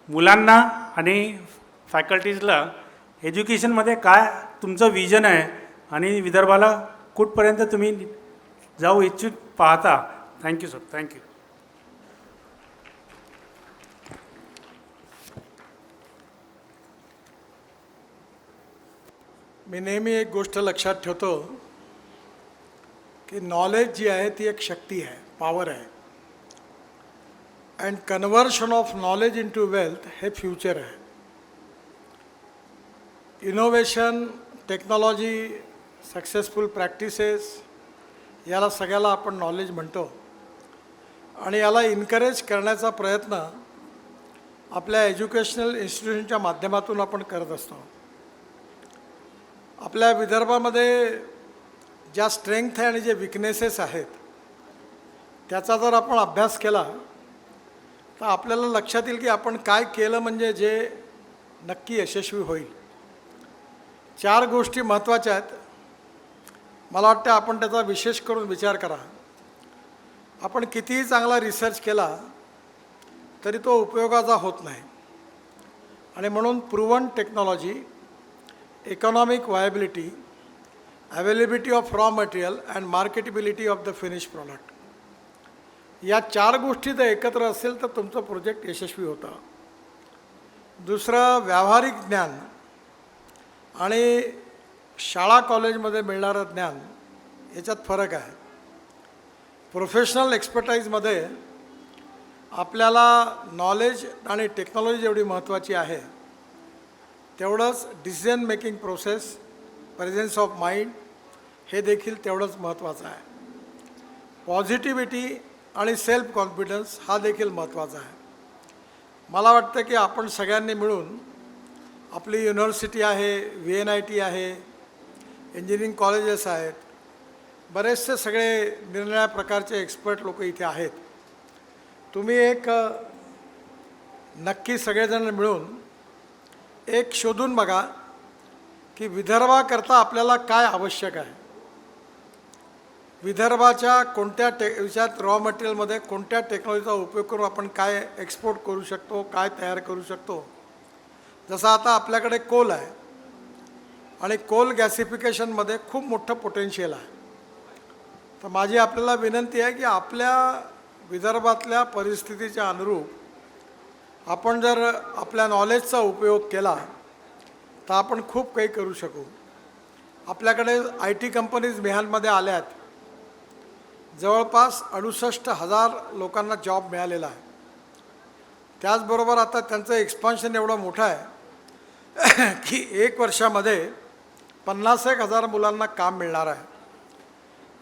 मुलांना आणि फॅकल्टीजला. एज्युकेशनमध्ये काय तुमचं विजन आहे आणि विदर्भाला कुठपर्यंत तुम्ही जाऊ इच्छित पाहता. Thank you sir, thank you. मी नेहमी एक गोष्ट लक्षात ठेवतो की नॉलेज जी आहे ती एक शक्ती आहे, पॉवर आहे. And conversion of knowledge into wealth हे फ्युचर आहे. इनोव्हेशन, टेक्नॉलॉजी, सक्सेसफुल प्रॅक्टिसेस, याला सगळ्याला आपण नॉलेज म्हणतो. आणि याला इन्करेज करण्याचा प्रयत्न आपल्या एज्युकेशनल इन्स्टिट्यूशनच्या माध्यमातून आपण करत असतो. आपल्या विदर्भामध्ये ज्या स्ट्रेंथ आहे आणि जे विकनेसेस आहेत त्याचा जर आपण अभ्यास केला तर आपल्याला लक्षात येईल की आपण काय केलं म्हणजे जे नक्की यशस्वी होईल. 4 गोष्टी महत्त्वाच्या आहेत. मला वाटतं आपण त्याचा विशेष करून विचार करा. आपण कितीही चांगला रिसर्च केला तरी तो उपयोगाचा होत नाही. आणि म्हणून proven technology, economic viability, availability of raw material and marketability of the finish product, या 4 गोष्टी जर एकत्र असेल तर तुमचं प्रोजेक्ट यशस्वी होतं. दुसरं, व्यावहारिक ज्ञान आणि शाळा कॉलेजमध्ये मिळणारं ज्ञान याच्यात फरक आहे. प्रोफेशनल एक्सपर्टाईजमध्ये आपल्याला नॉलेज आणि टेक्नॉलॉजी जेवढी महत्त्वाची आहे तेवढंच decision making process, presence of mind हे देखील तेवढंच महत्त्वाचं आहे. पॉझिटिव्हिटी आणि सेल्फ कॉन्फिडन्स हा देखील महत्त्वाचा आहे. मला वाटतं की आपण सगळ्यांनी मिळून आपली युनिव्हर्सिटी आहे, VNIT आहे, इंजिनिअरिंग कॉलेजेस आहेत, बरेचसे सगळे निरनिराळ्या प्रकारचे एक्सपर्ट लोक इथे आहेत. तुम्ही एक नक्की सगळेजण मिळून एक शोधून बघा की विदर्भाकरता आपल्याला काय आवश्यक आहे. विदर्भाच्या कोणत्या विषयात रॉ मटेरियलमध्ये कोणत्या टेक्नॉलॉजीचा उपयोग करून आपण काय एक्सपोर्ट करू शकतो, काय तयार करू शकतो. जसं आता आपल्याकडे कोल आहे आणि कोल गॅसिफिकेशनमध्ये खूप मोठं पोटेन्शियल आहे. तर माझी आपल्याला विनंती आहे की आपल्या विदर्भातल्या परिस्थितीच्या अनुरूप आपण जर आपल्या नॉलेजचा उपयोग केला तर आपण खूप काही करू शकू. आपल्याकडे IT कंपनीज मिहानमध्ये आल्या आहेत. जवळपास 68,000 लोकांना जॉब मिळालेला आहे. त्याचबरोबर आता त्यांचं एक्सपान्शन एवढं मोठं आहे की 1 वर्षामध्ये 50,000 मुलांना काम मिळणार आहे.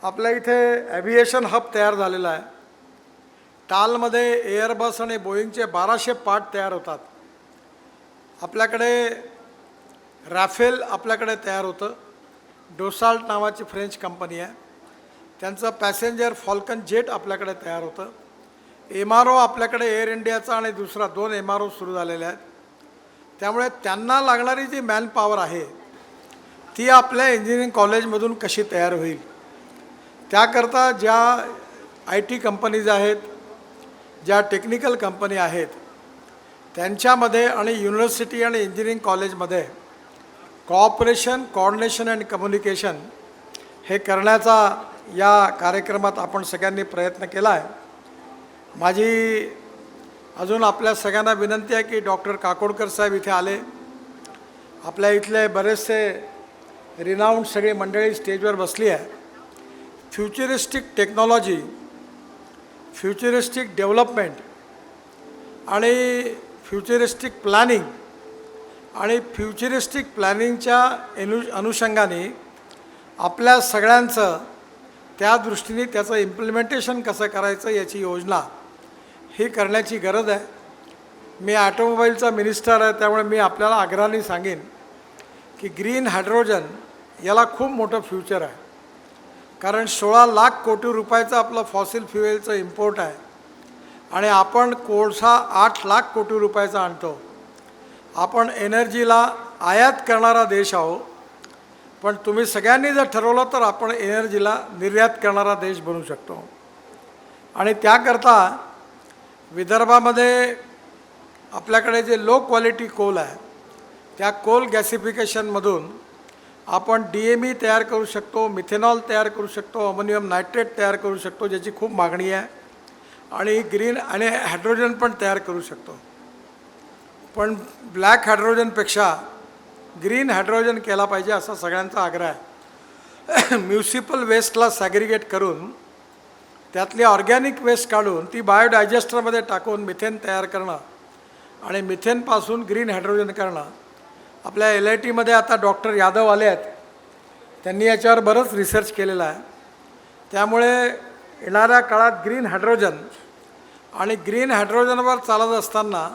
आपल्या इथे ॲव्हिएशन हब तयार झालेला आहे. टालमध्ये एअरबस आणि बोईंगचे 1200 पार्ट तयार होतात. आपल्याकडे राफेल आपल्याकडे तयार होतं. डोसाल्ट नावाची फ्रेंच कंपनी आहे, त्यांचं पॅसेंजर फॉल्कन जेट आपल्याकडे तयार होतं. MRO आपल्याकडे एअर इंडियाचा आणि दुसरा 2 MRO सुरू झालेले आहेत. त्यामुळे त्यांना लागणारी जी मॅनपॉवर आहे ती आपल्या इंजिनिअरिंग कॉलेजमधून कशी तयार होईल, त्याकरता ज्या IT कंपनीज आहेत, ज्या टेक्निकल कंपनी आहेत, त्यांच्यामध्ये आणि युनिव्हर्सिटी आणि इंजिनिअरिंग कॉलेजमध्ये कॉऑपरेशन, कोऑर्डिनेशन अँड कम्युनिकेशन हे करण्याचा या कार्यक्रमात आपण सगळ्यांनी प्रयत्न केला आहे. माझी अजून आपल्या सगळ्यांना विनंती आहे की डॉक्टर काकोडकर साहेब इथे आले. आपल्या इथले बरेचसे रिनाऊंड सगळी मंडळी स्टेजवर बसली आहे. फ्युचरिस्टिक टेक्नॉलॉजी, फ्युचरिस्टिक डेव्हलपमेंट आणि फ्युचरिस्टिक प्लॅनिंग आणि फ्युचरिस्टिक प्लॅनिंगच्या अनुषंगाने आपल्या सगळ्यांचं त्या दृष्टीने त्याचं इम्प्लिमेंटेशन कसं करायचं याची योजना ही करण्याची गरज आहे. मी ॲटोमोबाईलचा मिनिस्टर आहे, त्यामुळे मी आपल्याला आग्रहाने सांगेन की ग्रीन हायड्रोजन याला खूप मोठं फ्युचर आहे. कारण 16 लाख कोटी रुपयाचं आपलं फॉसिल फ्युएलचं इम्पोर्ट आहे आणि आपण कोळसा 8 लाख कोटी रुपयाचा आणतो. आपण एनर्जीला आयात करणारा देश आहोत, पण तुम्ही सगळ्यांनी जर ठरवलं तर आपण एनर्जीला निर्यात करणारा देश बनू शकतो. आणि त्याकरता विदर्भामध्ये आपल्याकडे जे लो क्वालिटी कोल आहे त्या कोल गॅसिफिकेशनमधून आपण DME तयार करू शकतो, मिथेनॉल तयार करू शकतो, अमोनियम नायट्रेट तयार करू शकतो ज्याची खूप मागणी आहे, आणि ग्रीन आणि हायड्रोजन पण तयार करू शकतो. पण ब्लॅक हायड्रोजनपेक्षा ग्रीन हायड्रोजन केला पाहिजे असा सगळ्यांचा आग्रह आहे. म्युनिसिपल वेस्टला सॅग्रिगेट करून त्यातली ऑर्गॅनिक वेस्ट काढून ती बायोडायजेस्टरमध्ये टाकून मिथेन तयार करणं आणि मिथेनपासून ग्रीन हायड्रोजन करणं. आपल्या LITमध्ये आता डॉक्टर यादव आले आहेत, त्यांनी याच्यावर बरंच रिसर्च केलेला आहे. त्यामुळे येणाऱ्या काळात ग्रीन हायड्रोजन आणि ग्रीन हायड्रोजनवर चालत असताना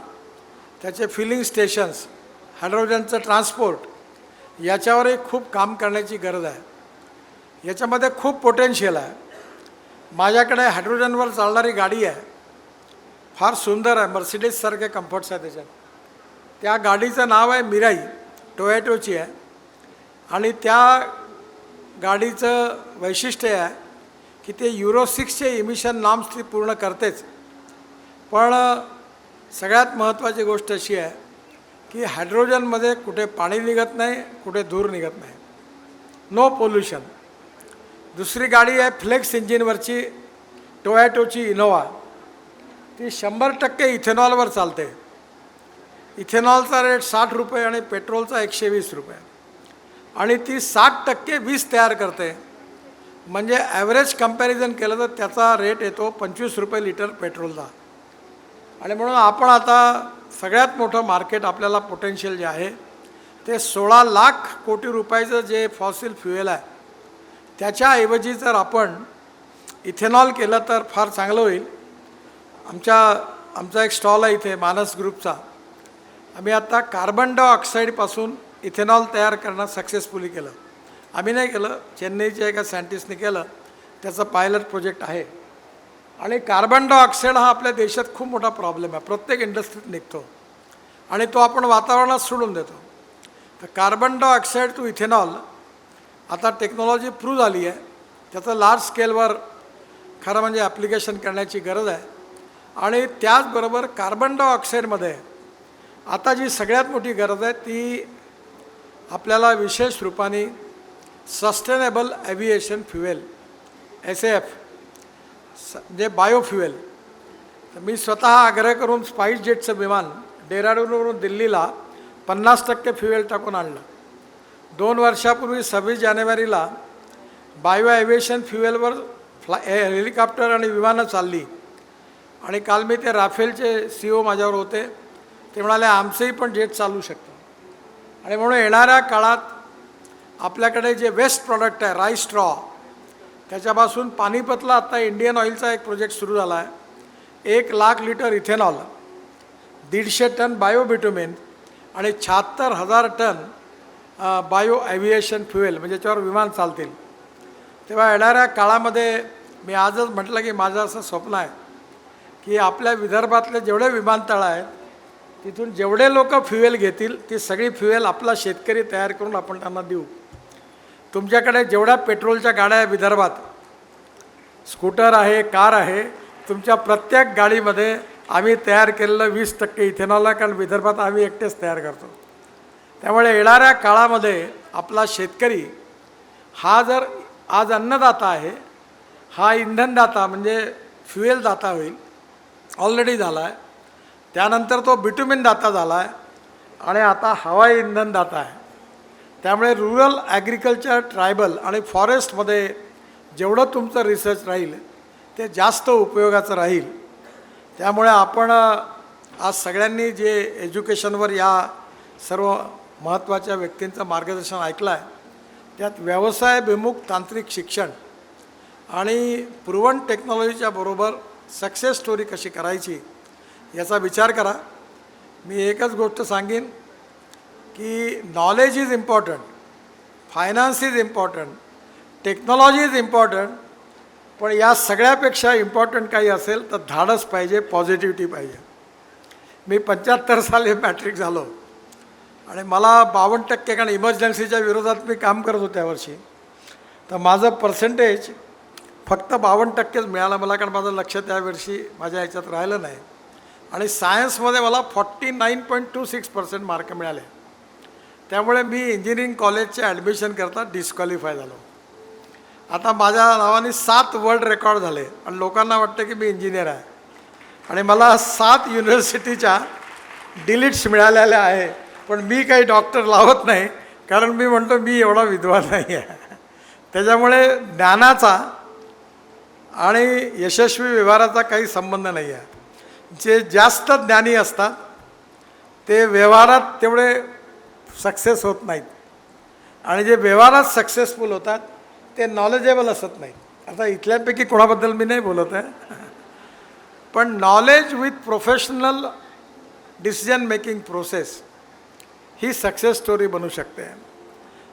त्याचे फिलिंग स्टेशन्स, हायड्रोजनचं ट्रान्सपोर्ट याच्यावरही खूप काम करण्याची गरज आहे. याच्यामध्ये खूप पोटेन्शियल आहे. माझ्याकडे हायड्रोजनवर चालणारी गाडी आहे, फार सुंदर आहे, मर्सिडीजसारखे कम्फर्ट्स आहे त्याच्यात. त्या गाडीचं नाव आहे मिराई, टोयोटोची आहे. आणि त्या गाडीचं वैशिष्ट्य आहे की ते युरो 6चे इमिशन नॉर्म्स ती पूर्ण करतेच. पण सगळ्यात महत्त्वाची गोष्ट अशी आहे की हायड्रोजनमध्ये कुठे पाणी निघत नाही, कुठे धूर निघत नाही, नो पोल्युशन. दुसरी गाडी आहे फ्लेक्स इंजिनवरची टोयोटोची इनोवा, ती 100% इथेनॉलवर चालते. इथेनॉलचा रेट 60 रुपये आणि पेट्रोलचा 120 रुपये, आणि ती 60% वीज तयार करते. म्हणजे ॲव्हरेज कंपॅरिझन केलं तर त्याचा रेट येतो 25 रुपये लिटर पेट्रोलचा. आणि म्हणून आपण आता सगळ्यात मोठं मार्केट आपल्याला पोटेन्शियल जे आहे ते 16 लाख कोटी रुपयाचं जे फॉसिल फ्युएल आहे त्याच्याऐवजी जर आपण इथेनॉल केलं तर फार चांगलं होईल. आमचा एक स्टॉल आहे इथे मानस ग्रुपचा. आम्ही आता कार्बन डायऑक्साईडपासून इथेनॉल तयार करणं सक्सेसफुली केलं. आम्ही नाही केलं, चेन्नईच्या एका सायंटिस्टने केलं, त्याचं पायलट प्रोजेक्ट आहे. आणि कार्बन डायऑक्साईड हा आपल्या देशात खूप मोठा प्रॉब्लेम आहे, प्रत्येक इंडस्ट्रीत निघतो आणि तो आपण वातावरणात सोडून देतो. तर कार्बन डायऑक्साईड टू इथेनॉल आता टेक्नॉलॉजी प्रूव्ह झाली आहे, त्याचं लार्ज स्केलवर खरं म्हणजे ॲप्लिकेशन करण्याची गरज आहे. आणि त्याचबरोबर कार्बन डायऑक्साईडमध्ये आता जी सगळ्यात मोठी गरज आहे ती आपल्याला विशेष रूपाने सस्टेनेबल ॲव्हिएशन फ्युएल SAF म्हणजे बायोफ्युएल. तर मी स्वतः आग्रह करून स्पाईस जेटचं विमान डेहराडूनवरून दिल्लीला 50% फ्युएल टाकून आणलं. 2 वर्षापूर्वी 26 जानेवारीला बायो ॲव्हिएशन फ्युएलवर हेलिकॉप्टर आणि विमानं चालली. आणि काल मी ते राफेलचे CEO माझ्यावर होते, ते म्हणाले आमचंही पण जेट चालू शकतं. आणि म्हणून येणाऱ्या काळात आपल्याकडे जे वेस्ट प्रॉडक्ट आहे राईस स्ट्रॉ, त्याच्यापासून पानिपतला आता इंडियन ऑइलचा एक प्रोजेक्ट सुरू झाला आहे. 1 लाख लिटर इथेनॉल, 150 टन बायोबिट्युमिन आणि 76,000 टन बायो ॲव्हिएशन फ्युएल, म्हणजे त्याच्यावर विमान चालतील. तेव्हा येणाऱ्या काळामध्ये मी आजच म्हटलं की माझं असं स्वप्न आहे की आपल्या विदर्भातले जेवढे विमानतळ आहेत तिथून जेवढे लोक फ्युएल घेतील ती सगळी फ्युएल आपला शेतकरी तयार करून आपण त्यांना देऊ. तुमच्याकडे जेवढ्या पेट्रोलच्या गाड्या आहे विदर्भात, स्कूटर आहे, कार आहे, तुमच्या प्रत्येक गाडीमध्ये आम्ही तयार केलेलं 20% इथेनॉल आहे, कारण विदर्भात आम्ही एकटेच तयार करतो. त्यामुळे येणाऱ्या काळामध्ये आपला शेतकरी हा जर आज अन्नदाता आहे, हा इंधनदाता म्हणजे फ्युएल दाता होईल, ऑलरेडी झाला आहे. त्यानंतर तो बिट्युमिन दाता झाला आहे आणि आता हवाई इंधन दाता आहे. त्यामुळे रुरल ॲग्रिकल्चर, ट्रायबल आणि फॉरेस्टमध्ये जेवढं तुमचं रिसर्च राहील ते जास्त उपयोगाचं राहील. त्यामुळे आपण आज सगळ्यांनी जे एज्युकेशनवर या सर्व महत्त्वाच्या व्यक्तींचं मार्गदर्शन ऐकलं आहे, त्यात व्यवसायाभिमुख तांत्रिक शिक्षण आणि प्रूव्हन टेक्नॉलॉजीच्या बरोबर सक्सेस स्टोरी कशी करायची याचा विचार करा. मी एकच गोष्ट सांगेन की knowledge is important, finance is important, technology is important, पण या सगळ्यापेक्षा इम्पॉर्टंट काही असेल तर धाडस पाहिजे, पॉझिटिव्हिटी पाहिजे. मी 75 साली मॅट्रिक झालो आणि मला 52% कारण इमर्जन्सीच्या विरोधात मी काम करत होतो त्यावर्षी, तर माझं पर्सेंटेज फक्त 52%च मिळालं मला, कारण माझं लक्ष त्यावर्षी माझ्या ह्याच्यात राहिलं नाही. आणि सायन्समध्ये मला 49.26% मार्क मिळाले. त्यामुळे मी इंजिनिअरिंग कॉलेजचे ॲडमिशन करता डिस्क्वालिफाय झालो. आता माझ्या नावाने 7 वर्ल्ड रेकॉर्ड झाले आणि लोकांना वाटतं की मी इंजिनियर आहे. आणि मला 7 युनिव्हर्सिटीच्या डिलीट्स मिळालेल्या आहे, पण मी काही डॉक्टर लावत नाही, कारण मी म्हणतो मी एवढा विद्वान नाही आहे. त्याच्यामुळे ज्ञानाचा आणि यशस्वी व्यवहाराचा काही संबंध नाही आहे. जे जास्त ज्ञानी असतात ते व्यवहारात तेवढे सक्सेस होत नाहीत, आणि जे व्यवहारात सक्सेसफुल होतात ते नॉलेजेबल असत नाहीत. आता इथल्यापैकी कोणाबद्दल मी नाही बोलत आहे, पण knowledge with professional decision making process he success story बनू शकते.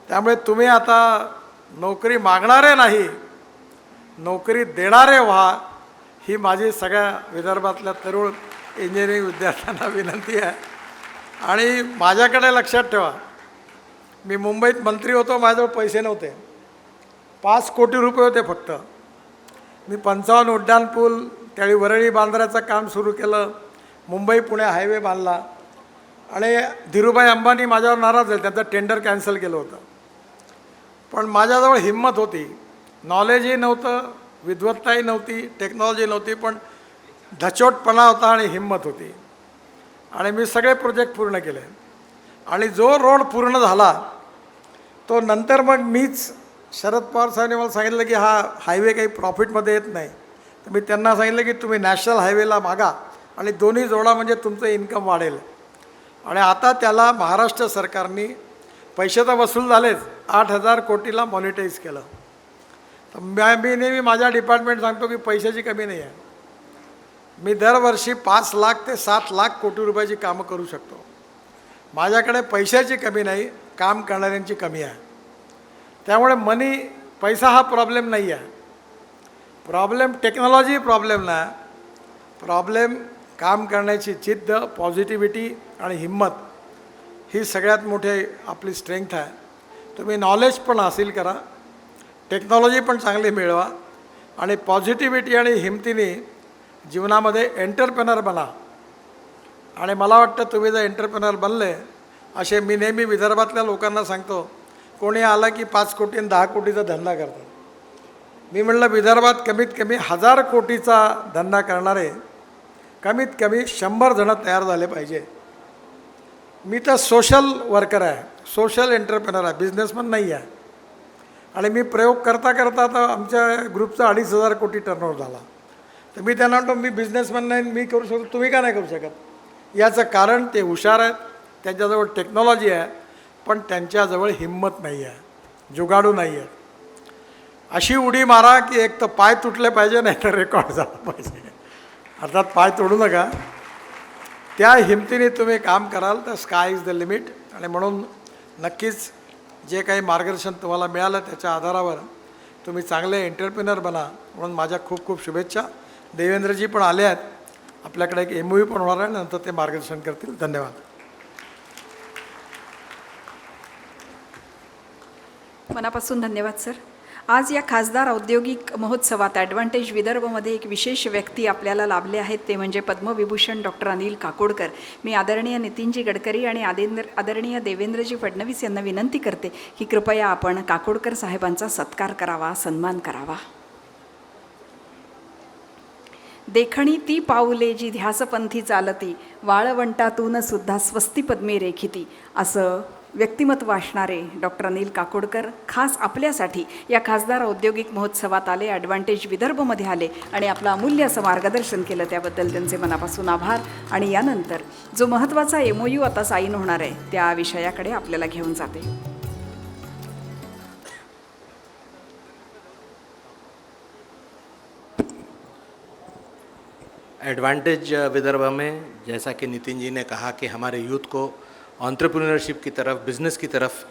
त्यामुळे तुम्ही आता नोकरी मागणारे नाही, नोकरी देणारे व्हा, ही माझी सगळ्या विदर्भातल्या तरुण इंजिनिअरिंग विद्यार्थ्यांना विनंती आहे. आणि माझ्याकडे लक्षात ठेवा, मी मुंबईत मंत्री होतो, माझ्याजवळ पैसे नव्हते, 5 कोटी रुपये होते फक्त. मी 55 उड्डाणपूल, त्यावेळी वरळी बांधण्याचं काम सुरू केलं, मुंबई पुणे हायवे बांधला, आणि धीरूभाई अंबानी माझ्यावर नाराज झाले, त्यांचं टेंडर कॅन्सल केलं होतं. पण माझ्याजवळ हिंमत होती, नॉलेजही नव्हतं, विद्वत्ताही नव्हती, टेक्नॉलॉजी नव्हती, पण धचोटपणा होता आणि हिंमत होती. आणि मी सगळे प्रोजेक्ट पूर्ण केले. आणि जो रोड पूर्ण झाला तो नंतर मग मीच, शरद पवार साहेबांनी मला सांगितलं की हा हायवे काही प्रॉफिटमध्ये येत नाही, तर मी त्यांना सांगितलं की तुम्ही नॅशनल हायवेला मागा आणि दोन्ही जोडा, म्हणजे तुमचं इन्कम वाढेल. आणि आता त्याला महाराष्ट्र सरकारने पैसे तर वसूल झालेच, 8,000 कोटीला मॉनिटाईज केलं. तर मी नेहमी माझ्या डिपार्टमेंट सांगतो की पैशाची कमी नाही आहे. मी दरवर्षी 5 लाख ते 7 लाख कोटी रुपयाची कामं करू शकतो. माझ्याकडे पैशाची कमी नाही, काम करणाऱ्यांची कमी आहे. त्यामुळे पैसा हा प्रॉब्लेम नाही आहे. प्रॉब्लेम टेक्नॉलॉजी प्रॉब्लेम नाही, प्रॉब्लेम काम करण्याची जिद्द, पॉझिटिव्हिटी आणि हिंमत ही सगळ्यात मोठी आपली स्ट्रेंथ आहे. तुम्ही नॉलेज पण हासिल करा, टेक्नॉलॉजी पण चांगली मिळवा, आणि पॉझिटिव्हिटी आणि हिमतीने जीवनामध्ये एंटरप्रेनर बना. आणि मला वाटतं तुम्ही जर एंटरप्रेनर बनले, असे मी नेहमी विदर्भातल्या लोकांना सांगतो, कोणी आला की 5 कोटी आणि 10 कोटीचा धंदा करतात. मी म्हटलं विदर्भात कमीत कमी 1000 कोटीचा धंदा करणारे कमीत कमी 100 जण तयार झाले पाहिजे. मी तर सोशल वर्कर आहे, सोशल एंटरप्रेनर आहे, बिझनेसमन नाही आहे. आणि मी प्रयोग करता करता आता आमच्या ग्रुपचा 2,500 कोटी टर्नओव्हर झाला. तर मी त्यांना म्हणतो मी बिझनेसमन नाही, मी करू शकतो, तुम्ही का नाही करू शकत? याचं कारण ते हुशार आहेत, त्यांच्याजवळ टेक्नॉलॉजी आहे, पण त्यांच्याजवळ हिंमत नाही आहे, जुगाडू नाही आहे. अशी उडी मारा की एक तर पाय तुटले पाहिजे, नाही तर रेकॉर्ड झाला पाहिजे. अर्थात पाय तोडू नका, त्या हिमतीने तुम्ही काम कराल तर स्काय इज द लिमिट. आणि म्हणून नक्कीच जे काही मार्गदर्शन तुम्हाला मिळालं त्याच्या आधारावर तुम्ही चांगले एंटरप्रेनर बना, म्हणून माझ्या खूप खूप शुभेच्छा. देवेंद्रजी पण आले आहेत, आपल्याकडे एक MOU पण होणार आहे, नंतर ते मार्गदर्शन करतील. धन्यवाद. मनापासून धन्यवाद सर. आज या खासदार औद्योगिक महोत्सवात ॲडव्हान्टेज विदर्भमध्ये एक विशेष व्यक्ती आपल्याला लाभले आहेत, ते म्हणजे पद्मविभूषण डॉक्टर अनिल काकोडकर. मी आदरणीय नितीनजी गडकरी आणि आदरणीय देवेंद्रजी फडणवीस यांना विनंती करते की कृपया आपण काकोडकर साहेबांचा सत्कार करावा, सन्मान करावा. देखणी ती पाऊले जी ध्यासपंथी चालती, वाळवंटातून सुद्धा स्वस्ती पद्मी रेखिती, असं व्यक्तिमत्व असणारे डॉक्टर अनिल काकोडकर खास आपल्यासाठी या खासदार औद्योगिक महोत्सवात आले, ॲडव्हान्टेज विदर्भमध्ये आले आणि आपलं अमूल्य असं मार्गदर्शन केलं, त्याबद्दल त्यांचे मनापासून आभार. आणि यानंतर जो महत्त्वाचा MOU आता साईन होणार आहे त्या विषयाकडे आपल्याला घेऊन जाते. एडवांटेज विदर्भ में जैसा कि नितिन जी ने कहा कि हमारे यूथ को एंटरप्रेन्योरशिप की तरफ, बिजनेस की तरफ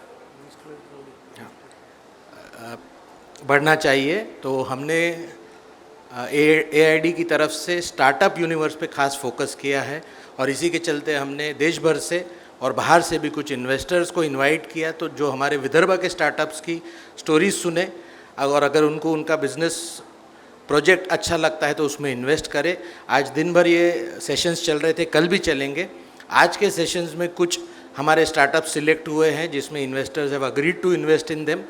बढ़ना चाहिए, तो हमने AID की तरफ से स्टार्टअप यूनिवर्स पे खास फोकस किया है और इसी के चलते हमने देश भर से और बाहर से भी कुछ इन्वेस्टर्स को इनवाइट किया, तो जो हमारे विदर्भ के स्टार्टअप्स की स्टोरीज सुने और अगर उनको उनका बिजनेस प्रोजेक्ट अच्छा लगता है तो उसमें इन्वेस्ट करें. आज दिन भर ये सेशंस चल रहे थे, कल भी चलेंगे. आज के सेशंस में कुछ हमारे स्टार्टअप सिलेक्ट हुए हैं जिसमें investors have agreed to invest in them,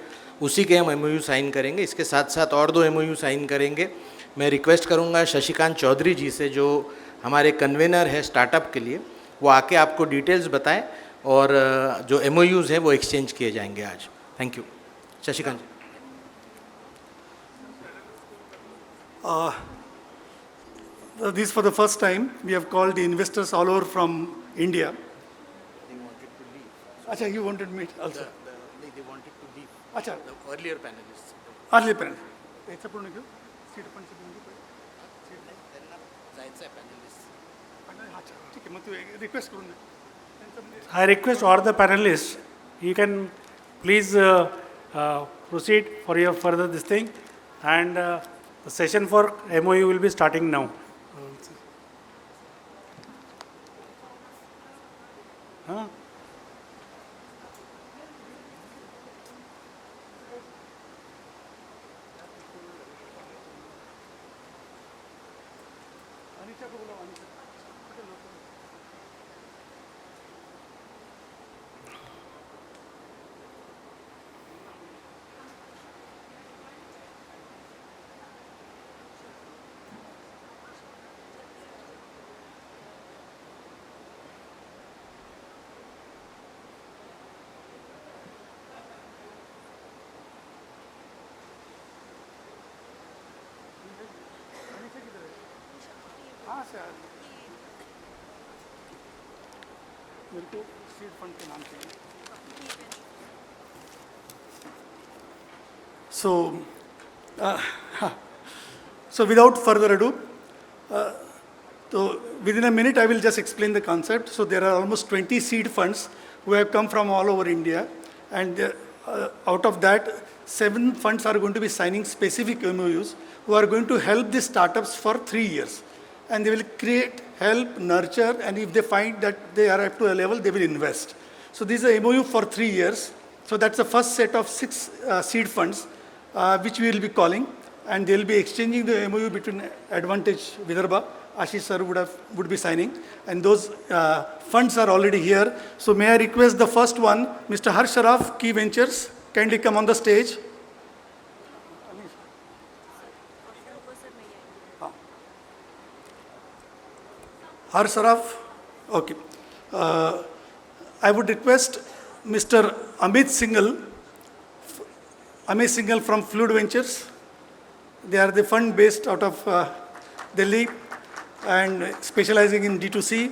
उसी के हम MOU साइन करेंगे. इसके साथ साथ और 2 MOU साइन करेंगे. मैं रिक्वेस्ट करूंगा शशिकांत चौधरी जी से, जो हमारे कन्वेनर है स्टार्टअप के लिए, वो आके आपको डिटेल्स बताएं और जो MOUs हैं वो एक्सचेंज किए जाएंगे आज. Thank you. Shashikant ji. This for the first time we have called the investors all over from India. They wanted to leave. Acha, you wanted me also. They wanted to leave. Acha, The earlier panelists. early panel. याचा पूर्ण घेऊ. Seat पण त्यांना जायचं आहे panelists. अच्छा, ठीक आहे. मग तू रिक्वेस्ट करून दे. I request all the panelists, you can please proceed for your further this thing, and the session for MOU will be starting now. Huh? हाँ सर, मेरे को सीड फंड के नाम चाहिए. So without further ado, so within a minute I will just explain the concept. So there are almost 20 seed funds who have come from all over India, and out of that 7 funds are going to be signing specific MOUs who are going to help the startups for 3 years. And they will create, help, nurture, and if they find that they are up to a level, they will invest. So this is a MOU for 3 years. So that's the first set of 6 seed funds, which we will be calling, and they will be exchanging the MOU between Advantage Vidarbha. Ashish sir would be signing, and those funds are already here. So may I request the first one, Mr. Harsh Sharaf, Key Ventures, kindly come on the stage. Harsh Sharaf, okay. I would request Mr. Amit Singhal from Fluid Ventures. They are the fund based out of Delhi and specializing in D2C.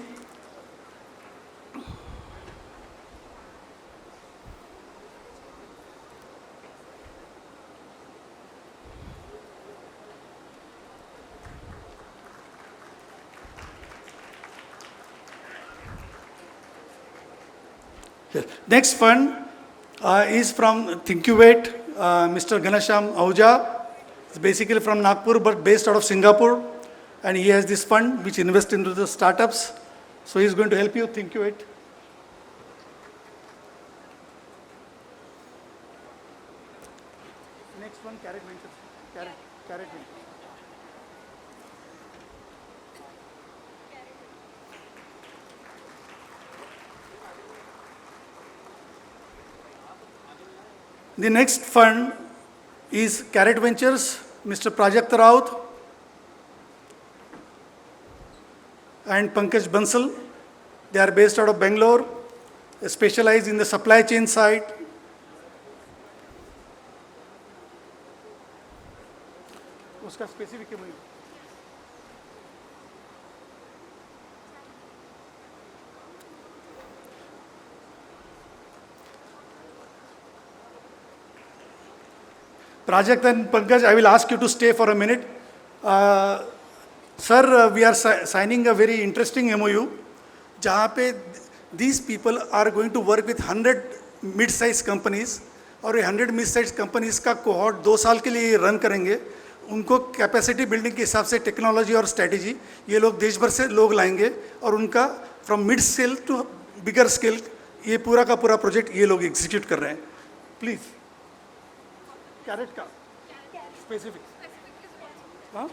Next fund is from Thinkuvate, Mr. Ganasham Ahuja. It's basically from Nagpur but based out of Singapore, and he has this fund which invests into the startups. So he's going to help you, Thinkuvate. Next one, Carrot Ventures. Carrot Ventures. The next fund is Carrot Ventures, Mr. Prajakta Raut and Pankaj Bansal. They are based out of Bangalore, specialize in the supply chain side. उसका specific MOU. Prajakta and Pankaj, I will ask you to stay for a minute. Sir, we are signing a very interesting MOU, जहाँ पे these people are going to work with 100 mid-sized companies, और ये 100 mid-sized companies का cohort 2 साल के लिए run करेंगे. उनको कैपेसिटी बिल्डिंग के हिसाब से टेक्नोलॉजी और स्ट्रैटेजी ये लोग देश भर से लोग लाएंगे, और उनका from mid scale to bigger scale ये पूरा का पूरा प्रोजेक्ट ये लोग एग्जीक्यूट कर रहे हैं. प्लीज़ कैरेट का स्पेसिफिक. हाँ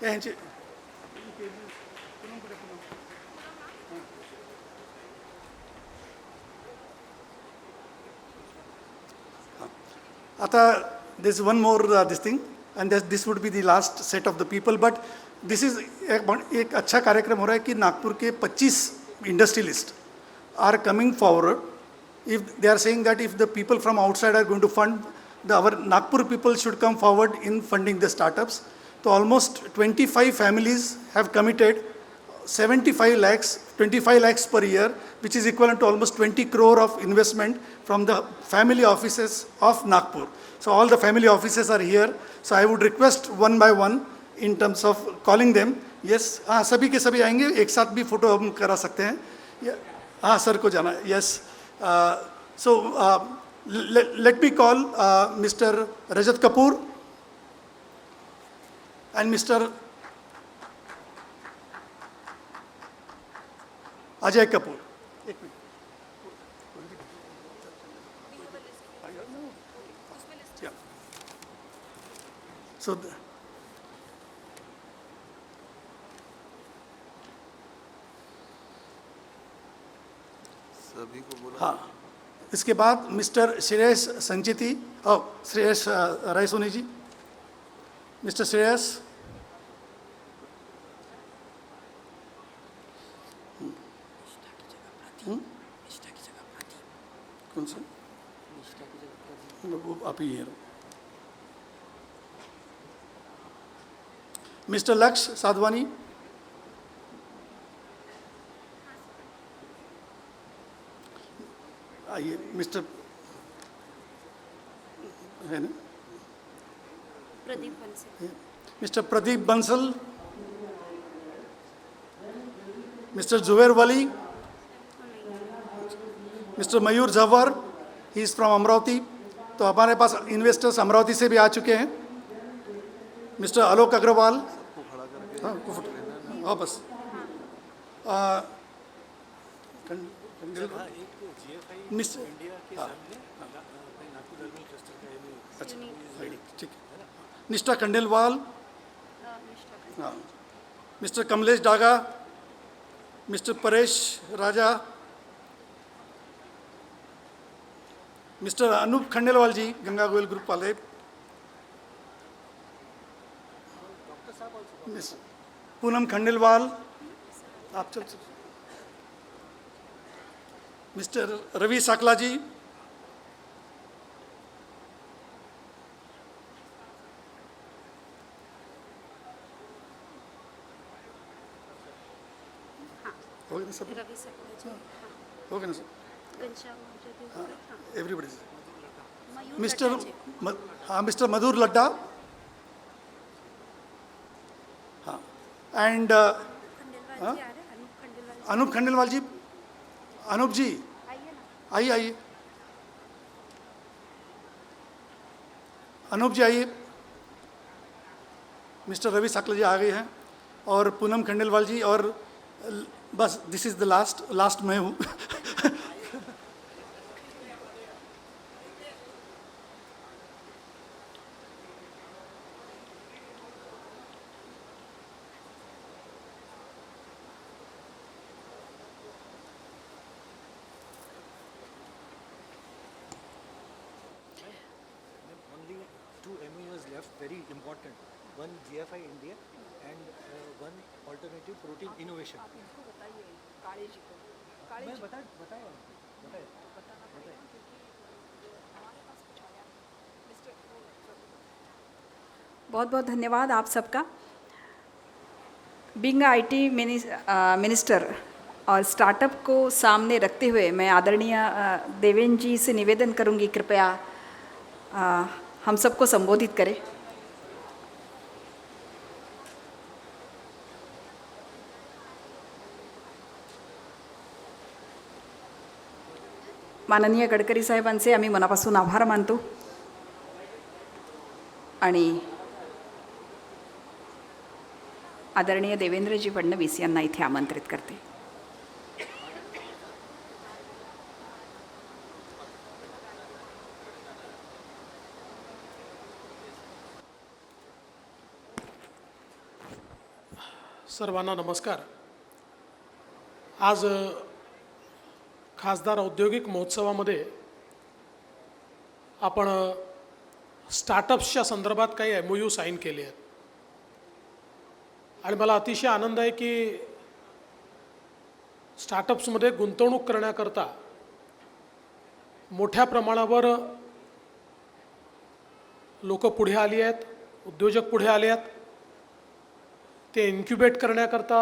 यांचे आता there's one more this thing, and this would be the last set of the people, but this is एक अच्छा कार्यक्रम हो रहा है कि नागपुर के 25 industrialist are coming forward. If they are saying that if the people from outside are going to fund, our Nagpur people should come forward in funding the startups. So almost 25 families have committed 75 lakhs, 25 lakhs per year, which is equivalent to almost 20 crore of investment from the family offices of Nagpur. So all the family offices are here. So I would request one by one in terms of calling them. Yes, हाँ सभी के सभी आएंगे, एक साथ भी photo हम करा सकते हैं. हाँ सर को जाना. Yes. So let me call Mr. Rajat Kapoor and Mr. Ajay Kapoor. Yeah. So हाँ, इसके बाद मिस्टर श्रेयस संचिती और श्रेयस रायसोनी जी. मिस्टर श्रेयस, कौन सा आप ही हैं. मिस्टर लक्ष्य साधवानी, आइए. मिस्टर है ना Pradeep Bansal. Mister Pradeep Bansal, mister Zuber Wali, mister Mayur Jawhar, he is from Amravati. तो हमारे पास इन्वेस्टर्स अमरावती से भी आ चुके हैं. मिस्टर आलोक अग्रवाल, हाँ बस. ठीक. निष्ठा खंडेलवाल, मिस्टर कमलेश डागा, मिस्टर परेश राजा, मिस्टर अनूप खंडेलवाल जी, गंगा गोयल ग्रुप वाले, पूनम खंडेलवाल, आप चल. मिस्टर रवि साकला जी, हो गया सब. हो गया ना सर. एवरीबडी. मिस्टर हाँ मिस्टर मधुर लड्डा, हाँ. एंड अनूप खंडेलवाल जी. अनूप जी आइए आइए. अनूप जी आइए. मिस्टर रवि साकला जी आ गए हैं, और पूनम खंडेलवाल जी, और बस दिस इज़ द लास्ट मैं हूँ. very important. One GFI India and one alternative protein innovation. मैं बताया बहुत बहुत धन्यवाद आप सबका. बीइंग आईटी मिनिस्टर और स्टार्टअप को सामने रखते हुए मैं आदरणीय देवेंद्र जी से निवेदन करूंगी, कृपया हम सबको संबोधित करें. माननीय गडकरी साहेबांचे आम्ही मनापासून आभार मानतो आणि आदरणीय देवेंद्रजी फडणवीस यांना इथे आमंत्रित करते. सर्वांना नमस्कार. आज खासदार औद्योगिक महोत्सवामध्ये आपण स्टार्टअप्सच्या संदर्भात काही MOU साईन केले आहेत आणि मला अतिशय आनंद आहे की स्टार्टअप्समध्ये गुंतवणूक करण्याकरता मोठ्या प्रमाणावर लोक पुढे आली आहेत, उद्योजक पुढे आले आहेत, ते इन्क्युबेट करण्याकरता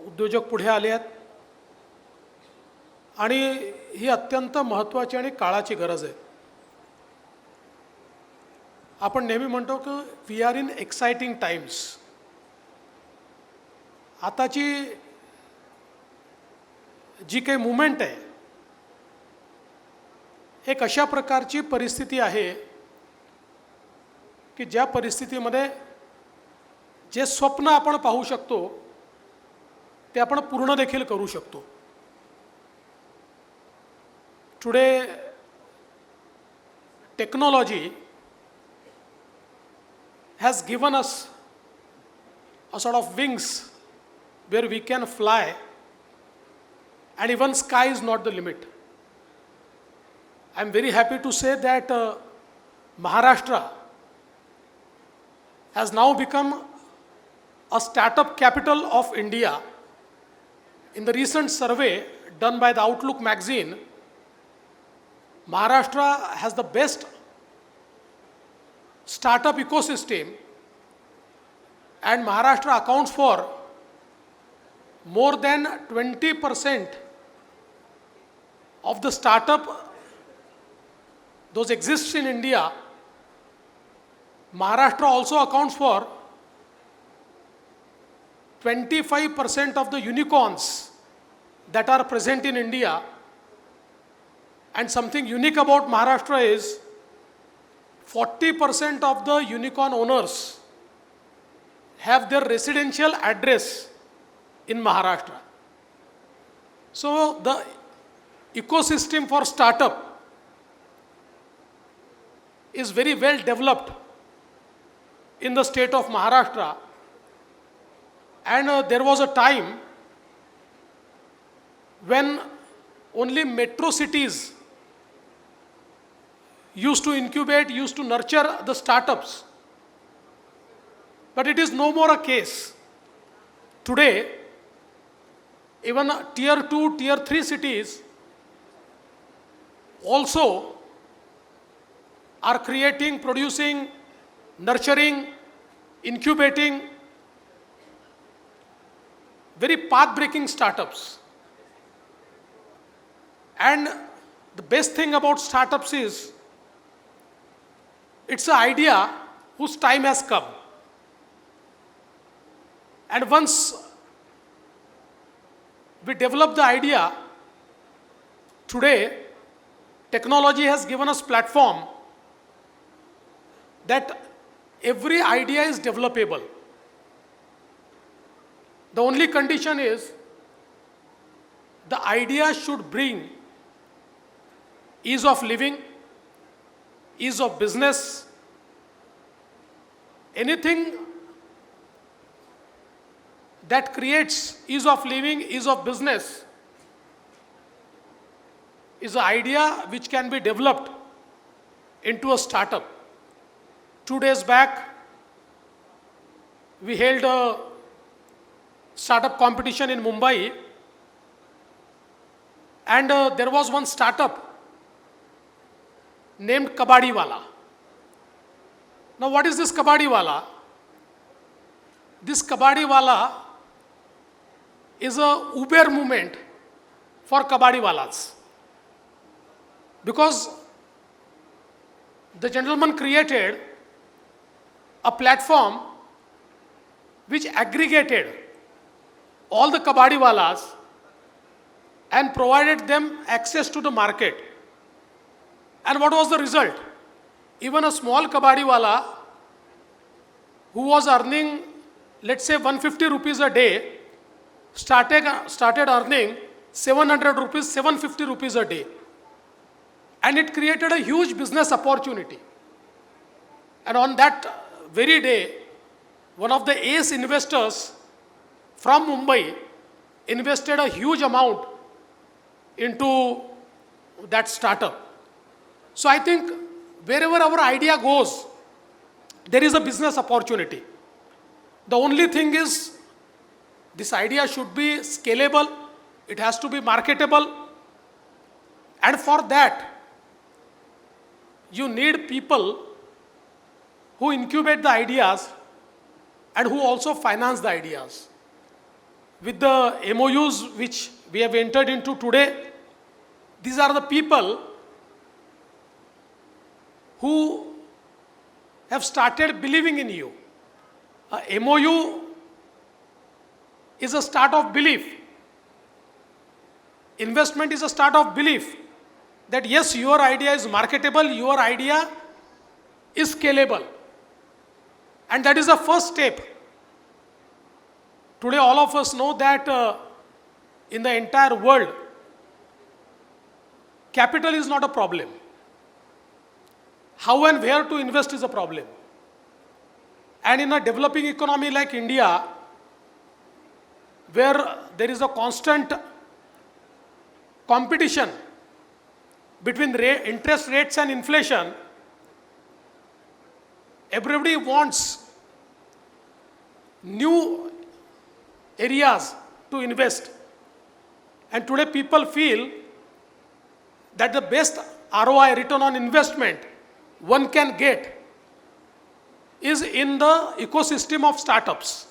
उद्योजक पुढे आले आहेत आणि ही अत्यंत महत्त्वाची आणि काळाची गरज आहे. आपण नेहमी म्हणतो की we are in exciting times. आताची जी काही मुवमेंट आहे एक अशा प्रकारची परिस्थिती आहे की ज्या परिस्थितीमध्ये जे स्वप्न आपण पाहू शकतो ते आपण पूर्ण देखील करू शकतो. Today, technology has given us a sort of wings where we can fly, and even sky is not the limit. I am very happy to say that Maharashtra has now become a startup capital of India. In the recent survey done by the Outlook magazine, Maharashtra has the best startup ecosystem, and Maharashtra accounts for more than 20% of the startup those exist in India. Maharashtra also accounts for 25% of the unicorns that are present in India. And something unique about Maharashtra is 40% of the unicorn owners have their residential address in Maharashtra. So the ecosystem for startup is very well developed in the state of Maharashtra. And there was a time when only metro cities used to incubate, used to nurture the startups. But it is no more a case. Today, even tier 2, tier 3 cities also are creating, producing, nurturing, incubating very path-breaking startups. And the best thing about startups is it's an idea whose time has come. And once we develop the idea, today technology has given us platform that every idea is developable. The only condition is the idea should bring ease of living, ease of business, anything that creates ease of living, ease of business is an idea which can be developed into a startup. 2 days back, we held a startup competition in Mumbai, and there was one startup named Kabadi Wala. Now, what is this Kabadi Wala? This Kabadi Wala is a Uber movement for Kabadi Walas. Because the gentleman created a platform which aggregated all the Kabadi Walas and provided them access to the market. And what was the result? Even a small Kabadi Wala who was earning, let's say, 150 rupees a day, started earning 700 rupees, 750 rupees a day. And it created a huge business opportunity. And on that very day, one of the ace investors from Mumbai invested a huge amount into that startup. So I think wherever our idea goes, there is a business opportunity. The only thing is, this idea should be scalable, it has to be marketable, and for that, you need people who incubate the ideas and who also finance the ideas. With the MOUs which we have entered into today, these are the people who have started believing in you. A MOU is a start of belief. Investment is a start of belief that yes, your idea is marketable, your idea is scalable. And that is the first step. Today all of us know that in the entire world, capital is not a problem. How and where to invest is a problem. And in a developing economy like India, where there is a constant competition between interest rates and inflation, everybody wants new areas to invest. And today people feel that the best ROI, return on investment, one can get is in the ecosystem of startups.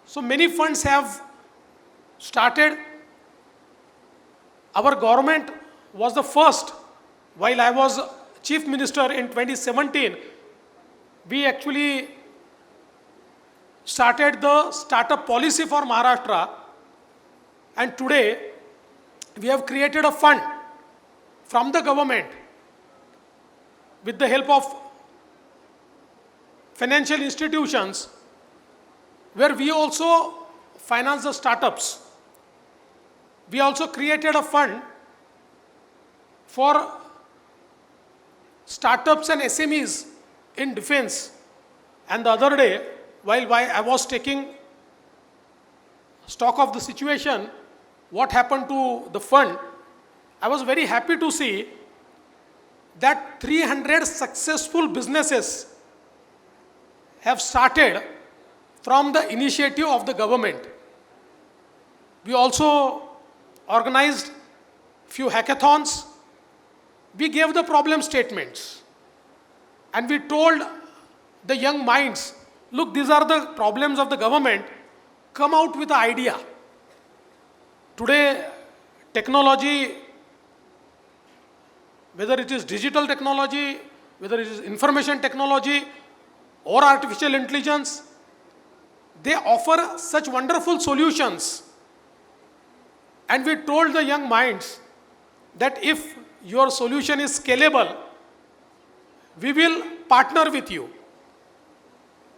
So many funds have started. Our government was the first. While I was Chief Minister in 2017, we actually started the startup policy for Maharashtra, and today we have created a fund from the government with the help of financial institutions, where we also finance the startups. We also created a fund for startups and SMEs in defense. And the other day, while I was taking stock of the situation, what happened to the fund, I was very happy to see that 300 successful businesses have started from the initiative of the government. We also organized few hackathons. We gave the problem statements and we told the young minds, look, these are the problems of the government, come out with an idea. Today, technology, whether it is digital technology, whether it is information technology or artificial intelligence, they offer such wonderful solutions. And we told the young minds that if your solution is scalable, we will partner with you.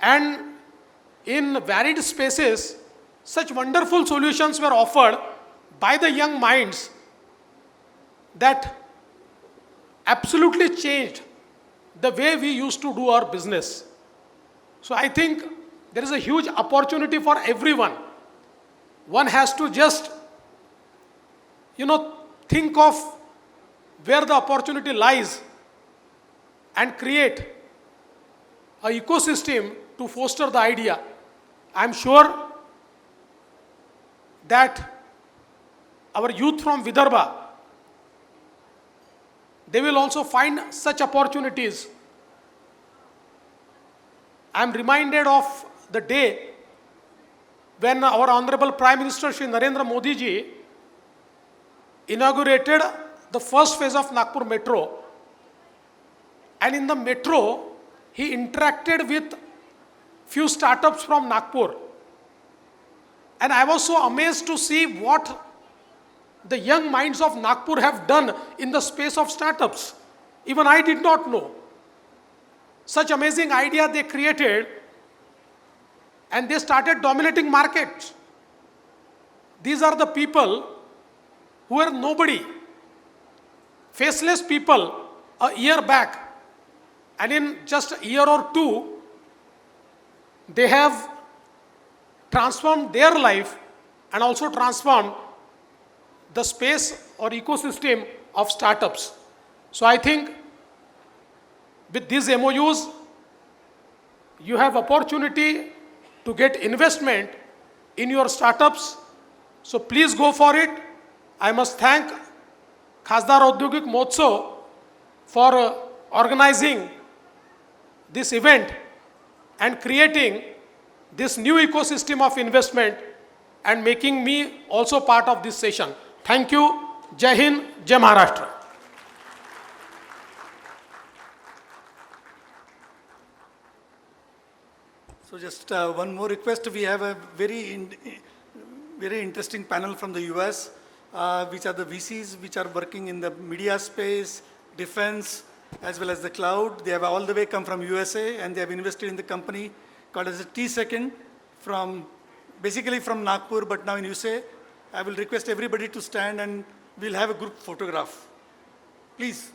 And in varied spaces, such wonderful solutions were offered by the young minds that absolutely changed the way we used to do our business. So I think there is a huge opportunity for everyone. One has to just, think of where the opportunity lies and create an ecosystem to foster the idea. I am sure that our youth from Vidarbha, they will also find such opportunities. I am reminded of the day when our Honorable Prime Minister Shri Narendra Modi ji inaugurated the first phase of Nagpur Metro. And in the metro, he interacted with few startups from Nagpur. And I was so amazed to see what the young minds of Nagpur have done in the space of startups. Even I did not know. Such amazing idea they created, and they started dominating markets. These are the people who were nobody, faceless people a year back. And in just a year or two, they have transformed their life and also transformed the space or ecosystem of startups. So I think with these MOUs, you have opportunity to get investment in your startups. So please go for it. I must thank Khasdar Audyogik Mahotsav for organizing this event and creating this new ecosystem of investment and making me also part of this session. Thank you. Jai Hind, Jai Maharashtra. So just one more request. We have a very interesting panel from the US, which are the VCs which are working in the media space, defense, as well as the cloud. They have all the way come from USA, and they have invested in the company called as a T-Second, basically from Nagpur, but now in USA. I will request everybody to stand and we'll have a group photograph. Please.